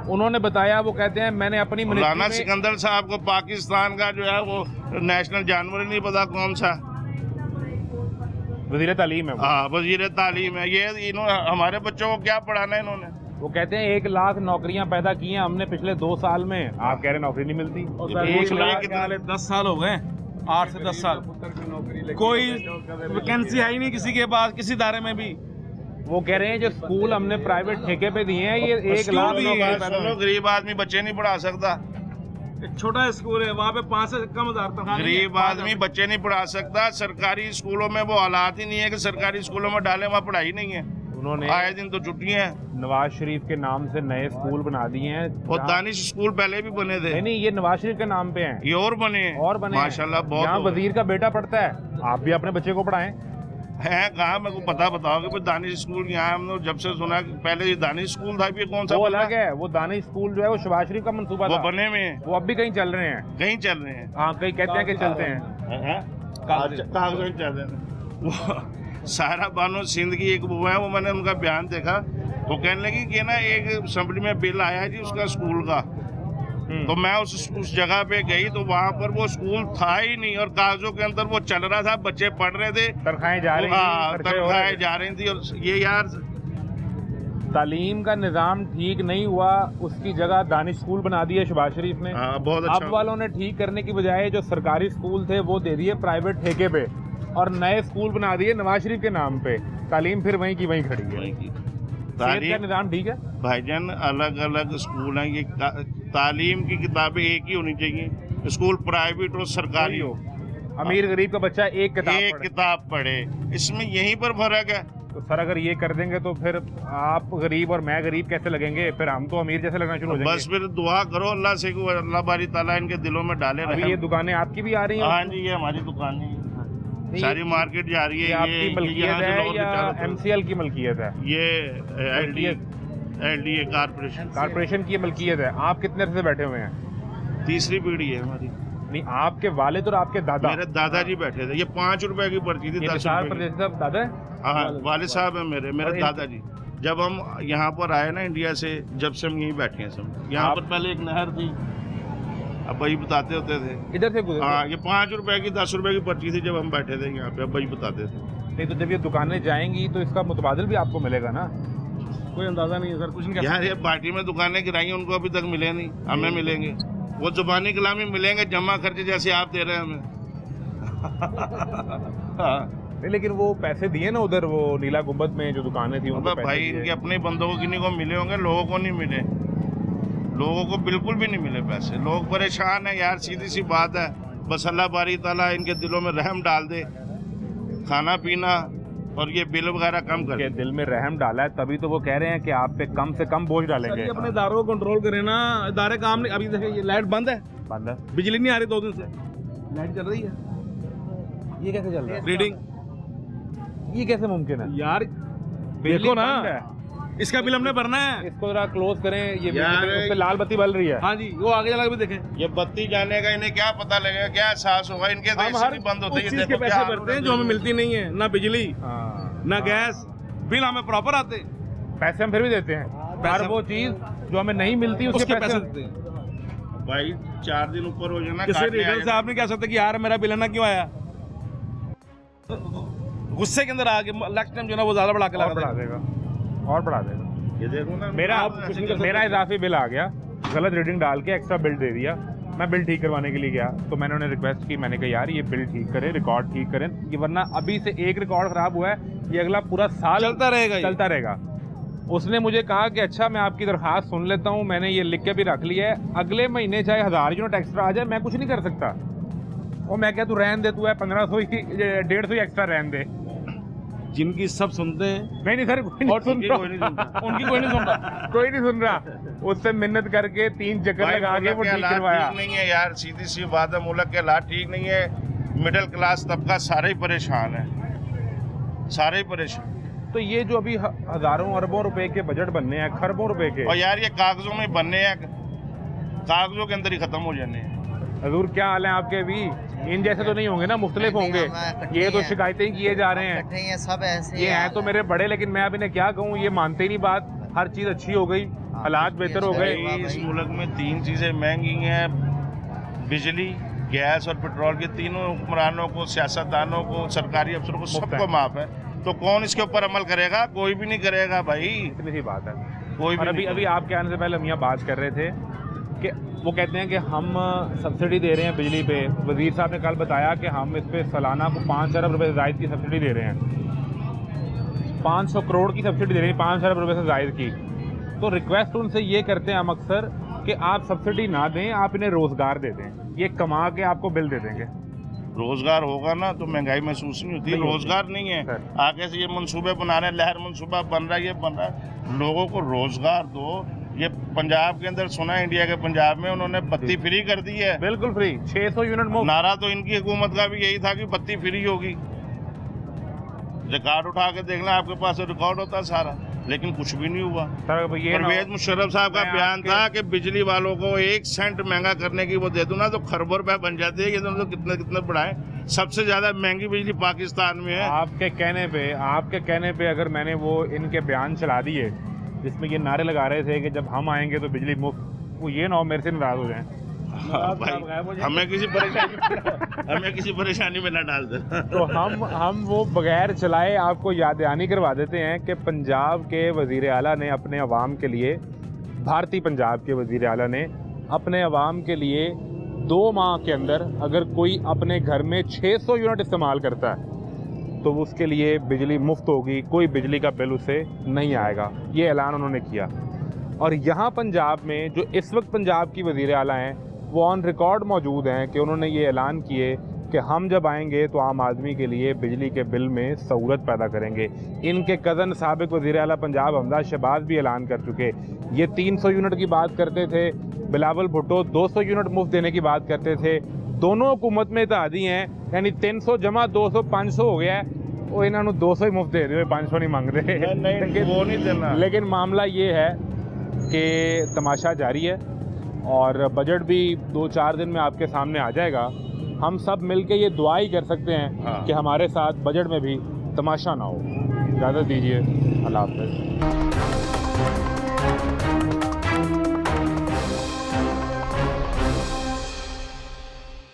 उन्होंने बताया, वो कहते हैं मैंने अपनी मिनिस्ट्री राना में- सिकंदर साहब को पाकिस्तान का जो है वो नेशनल जानवर ही नहीं पता कौन सा। वजीर तालीम है वो। हाँ, वजीर तालीम है ये। इन्होंने हमारे बच्चों को क्या पढ़ाना है इन्होंने? वो कहते हैं 1 लाख नौकरियां पैदा की हैं हमने पिछले 2 साल में। आप कह रहे हैं नौकरी नहीं मिलती। पूछ लो ये कितना 10 साल हो गए, 8 से 10 साल, कोई वैकेंसी है ही नहीं किसी के पास, किसी इदारे में भी। वो कह रहे हैं जो स्कूल हमने प्राइवेट ठेके पे दिए हैं, ये 1 स्कूल लाख भी नौकरी है, पैदा सुनो, गरीब आदमी बच्चे नहीं पढ़ा सकता। एक छोटा स्कूल है, वहाँ पे 5 से कम हजार तनख्वाह नहीं है। गरीब आदमी बच्चे नहीं पढ़ा सकता। सरकारी स्कूलों में वो हालात ही नहीं है कि सरकारी स्कूलों में डालें, वहाँ पढ़ाई नहीं है। उन्होंने आए दिन तो छुट्टियां हैं। नवाज शरीफ के नाम से नए स्कूल बना दिए हैं। और जहाँ- दानिश स्कूल पहले भी बने थे, नहीं, ये नवाज शरीफ के नाम पे हैं। ये और बने हैं। और बने हैं। माशाल्लाह बहुत यहाँ हो गए। वजीर का बेटा पढ़ता है, आप भी अपने बच्चे को पढ़ाएं। है कहाँ, मेरे को पता बताओ कि दानिश स्कूल यहाँ हमने जब से सुना कि पहले ये दानिश स्कूल था, ये कौन सा वो बना? अलग है, वो दानिश स्कूल जो है वो शहबाज शरीफ का मंसूबा वो था। बने में हैं। वो अब भी कहीं चल रहे हैं। कहीं चल रहे हैं। हाँ, कहीं कहते हैं कि चलते हैं। कागजों ही चल रहे हैं। वो सारा बानो सिंध की एक वो है, वो मैंने उनका बयान देखा। वो कहने लगी कि ना एक असेंबली में बिल आया है जी उसका स्कूल का, तो मैं उस जगह पे गई तो वहाँ पर वो स्कूल था ही नहीं, और कागजों के अंदर वो चल रहा था, बच्चे पढ़ रहे थे, तनख्वाहें जा रही हाँ, थी, खर्चे हो रहे तनख्वाहें थे। जा रही थी। और ये यार तालीम का निज़ाम ठीक नहीं हुआ, उसकी जगह दानिश स्कूल बना दिए शहबाज शरीफ ने। हाँ, बहुत अब अच्छा। वालों ने ठीक करने की बजाय जो सरकारी स्कूल थे वो दे दिए प्राइवेट ठेके पे, और नए स्कूल बना दिए नवाज शरीफ के नाम पे। तालीम फिर वहीं की वहीं खड़ी है। सेहत का तालीम निज़ाम ठीक है। भाईजान, अलग अलग स्कूल हैं। ये तालीम की किताबें एक ही होनी चाहिए, स्कूल प्राइवेट और सरकारी हो। अमीर गरीब का बच्चा एक किताब एक पढ़े। किताब पढ़े, इसमें यहीं पर फर्क है। तो सर अगर ये कर देंगे तो फिर आप गरीब और मैं गरीब कैसे लगेंगे? फिर हम तो अमीर जैसे लगना शुरू हो बस जाएंगे। फिर दुआ करो अल्लाह से कि अल्लाह बारी ताला इनके दिलों में डाले अभी ये रहे। दुकानें आपकी भी आ रही हैं? हाँ जी, ये हमारी दुकान है, नहीं, सारी मार्केट जा रही है। ये आपकी मलकियत यहाँ से है लाहौर के या चारों तरफ। एमसीएल की मलकियत है? ये एलडीए कारपोरेशन कारपोरेशन की ये मलकियत है। आप कितने अरसे से बैठे हुए हैं? तीसरी पीढ़ी है हमारी। नहीं, आपके वालिद और आपके दादा? मेरे दादाजी बैठे थे। ये 5 रुपए की पर्ची थी, ये 10 निसार रुपए की। प्रदेश साहब दादा है? हाँ, वालिद साहब है मेरे और इन- दादाजी। जब हम यहाँ पर आए ना इंडिया से, जब से हम यहीं बैठे हैं सब। यहाँ आप- पर पहले एक नहर थी, अब भाई बताते होते थे। इधर से गुजरे? हाँ, ये 5 रुपए की 10 रुपए की पर्ची थी जब हम बैठे थे यहाँ पे, अब भाई बताते थे। नहीं, तो जब ये दुकानें जाएंगी तो इसका मुतबादिल भी आपको मिलेगा ना? कोई अंदाजा नहीं है सर, कुछ नहीं कह यार ये पार्टी में दुकानें गिराई हैं, उनको अभी तक मिले नहीं, हमें मिलेंगे। वो जुबानी कलामी मिलेंगे, जमा खर्चे जैसे आप दे रहे हैं हमें। हाँ, नहीं, लेकिन वो पैसे दिए ना उधर, वो नीला गुंबद में जो दुकानें थी उनको मतलब पैसे भाई दिए। इनके अपने बंदों को किन्हीं को मिले होंगे, लोगों को नहीं मिले। लोगों को बिल्कुल भी नहीं मिले पैसे। लोग परेशान है यार, सीधी सी बात है। बस अल्लाह बारी ताला इनके दिलों में रहम डाल दे। खाना पीना और ये बिल वगैरह कम के कर। दिल में रहम डाला है, तभी तो वो कह रहे हैं कि आप पे कम से कम बोझ डालेंगे। सर, ये अपने इदारों को कंट्रोल करें ना, इदारे काम नहीं। अभी देखिए ये लाइट बंद है, बंद है। बिजली नहीं आ रही 2 दिन से, लाइट चल रही है। ये कैसे चल रहा रीडिंग है? ये कैसे मुमकिन है? यार बिजली देखो ना, बंद है। इसका बिल हमने भरना है। इसको जरा क्लोज करें, ये यार, उस पे लाल बत्ती बल रही है। हाँ जी, वो आगे चला के भी देखें। ये बत्ती जाने का इन्हें क्या पता लगेगा, क्या एहसास होगा इनके? तो हम ऐसे हर नहीं बंद होते। उस ये चीज के देखो पैसे क्या भरते हैं जो हमें मिलती नहीं है, ना बिजली हाँ, ना हाँ। गैस, बिल हमें प्रॉपर आते हैं। पैसे हम फिर भी देते हैं, हर वो चीज जो हमें नहीं मिलती उसके उसके पैसे पैसे देते हैं। भाई 4 दिन ऊपर हो जाना। किसी काटने रीडर आ से आप नहीं कह सकते कि यार मेरा बिल है ना क्यों आया। गुस्से के अंदर आके नेक्स्ट टाइम जो है ना वो ज्यादा बढ़ा के और लगा बढ़ा देगा। देगा, और बढ़ा देगा। ये देखो ना, मेरा आप कुछ नहीं कर सकते। मेरा इजाफी बिल आ गया, गलत रीडिंग डाल के एक्स्ट्रा बिल दे दिया। मैं बिल ठीक करवाने के लिए गया तो मैंने उन्हें रिक्वेस्ट की, मैंने कहा यार ये बिल ठीक करें, रिकॉर्ड ठीक करें, ये वरना अभी से एक रिकॉर्ड खराब हुआ है, ये अगला पूरा साल चलता रहेगा ये। चलता रहेगा। उसने मुझे कहा कि अच्छा मैं आपकी दरख्वास्त सुन लेता हूँ, मैंने ये लिख के भी रख लिया है, अगले महीने चाहे 1000 यूनिट एक्स्ट्रा आ जाए मैं कुछ नहीं कर सकता। और मैं क्या, तू रहन दे, तू है 1500 ही 150 ही एक्स्ट्रा रहन दे। जिनकी सब सुनते हैं नहीं सर, कोई नहीं सुन रहा। कोई नहीं सुनता। उनकी कोई नहीं सुनता। कोई नहीं सुन रहा। उससे मिन्नत करके 3 चक्कर भाई, लगा के मुल्क वो के ठीक हालात करवाया। ठीक नहीं है यार, सीधी सी बात है, मुल्क के हालात ठीक नहीं है। मिडिल क्लास तबका सारे ही परेशान है, सारे ही परेशान। तो ये जो अभी हजारों अरबों रुपए के बजट बनने हैं, खरबों रुपए के, और यार ये कागजों में बनने हैं, कागजों के अंदर ही खत्म हो जाने हैं। हजूर क्या हाल है आपके? भी इन जैसे तो नहीं होंगे ना, मुख्तलिफ होंगे। ये तो शिकायतें ही किए जा रहे हैं, ये सब ऐसे ये हैं तो मेरे बड़े, लेकिन मैं अब इन्हें क्या कहूँ, ये मानते ही नहीं बात। हर चीज अच्छी हो गई, हालात बेहतर हो गए। भाई, इस मुल्क में 3 चीजें महंगी हैं, बिजली, गैस और पेट्रोल के तीनों हुक्मरानों को, सियासतदानों को, सरकारी अफसरों को, मुफ्त सबको है। माफ है। तो कौन इसके ऊपर अमल करेगा? कोई भी नहीं करेगा भाई, इतनी सी बात है। कोई और भी अभी नहीं अभी आपके आने से पहले हम यहाँ बात कर रहे थे कि वो कहते हैं कि हम सब्सिडी दे रहे हैं बिजली पे। वजीर साहब ने कल बताया कि हम इस पे सालाना को 5 अरब रुपए से जायद की सब्सिडी दे रहे हैं, 500 करोड़ की सब्सिडी दे रहे हैं, 5 अरब रुपए से जायद की। तो रिक्वेस्ट उनसे ये करते हैं हम अक्सर कि आप सब्सिडी ना दें, आप इन्हें रोजगार दे दें, ये कमा के आपको बिल दे देंगे। रोजगार होगा ना तो महंगाई महसूस नहीं होती। नहीं होती। रोजगार नहीं है, सर। आगे से ये मंसूबे बना रहे हैं, लहर मंसूबा बन रहा है, ये बन रहा है। लोगों को रोजगार दो। ये पंजाब के अंदर सुना है, इंडिया के पंजाब में उन्होंने बत्ती फ्री कर दी है। बिल्कुल फ्री, 600 यूनिट मुफ्त। नारा तो इनकी हुकूमत का भी यही था कि बत्ती फ्री होगी। रिकॉर्ड उठा के देखना, आपके पास रिकॉर्ड होता है सारा, लेकिन कुछ भी नहीं हुआ। सर अब ये ना हो- परवेज मुशर्रफ साहब का मैं बयान आपके- था कि बिजली वालों को 1 सेंट महंगा करने की वो दे दूं ना तो खरबों रुपए बन जाते हैं। ये दोनों तो कितने कितने बढ़ाए। सबसे ज्यादा महंगी बिजली पाकिस्तान में है। आपके कहने पे अगर मैंने वो इनके बयान चला दिए जिसमें ये नारे लगा रहे थे कि जब हम आएंगे तो बिजली मुफ्त, वो ये ना हो मेरे से नाराज हो जाएं। हाँ, भाई, हमें किसी परेशानी में न डाल दे। तो हम वो बगैर चलाए आपको याद दहानी करवा देते हैं कि पंजाब के वजीर आला ने अपने अवाम के लिए, भारतीय पंजाब के वजीर आला ने अपने अवाम के लिए 2 माह के अंदर अगर कोई अपने घर में 600 यूनिट इस्तेमाल करता है तो उसके लिए बिजली मुफ्त होगी, कोई बिजली का बिल उसे नहीं आएगा। ये ऐलान उन्होंने किया। और यहाँ पंजाब में जो इस वक्त पंजाब की वजीर आला हैं वो ऑन रिकॉर्ड मौजूद हैं कि उन्होंने ये ऐलान किए कि हम जब आएंगे तो आम आदमी के लिए बिजली के बिल में सहूलत पैदा करेंगे। इनके कज़न साबिक वज़ीर आला पंजाब हमदा शहबाज भी ऐलान कर चुके। ये 300 यूनिट की बात करते थे, बिलावल भुट्टो 200 यूनिट मुफ्त देने की बात करते थे। दोनों हुकूमत में इत्तेहादी हैं, यानी 300 जमा 200 500 हो गया है। वो इन्होंने 200 ही मुफ्त दे रहे, 500 नहीं मांग रहे। नहीं, वो नहीं देना। लेकिन मामला ये है कि तमाशा जारी है और बजट भी 2-4 दिन में आपके सामने आ जाएगा। हम सब मिलके ये दुआ ही कर सकते हैं हाँ। कि हमारे साथ बजट में भी तमाशा ना हो। इजाज़त दीजिए, अल्लाह हाफ़िज़।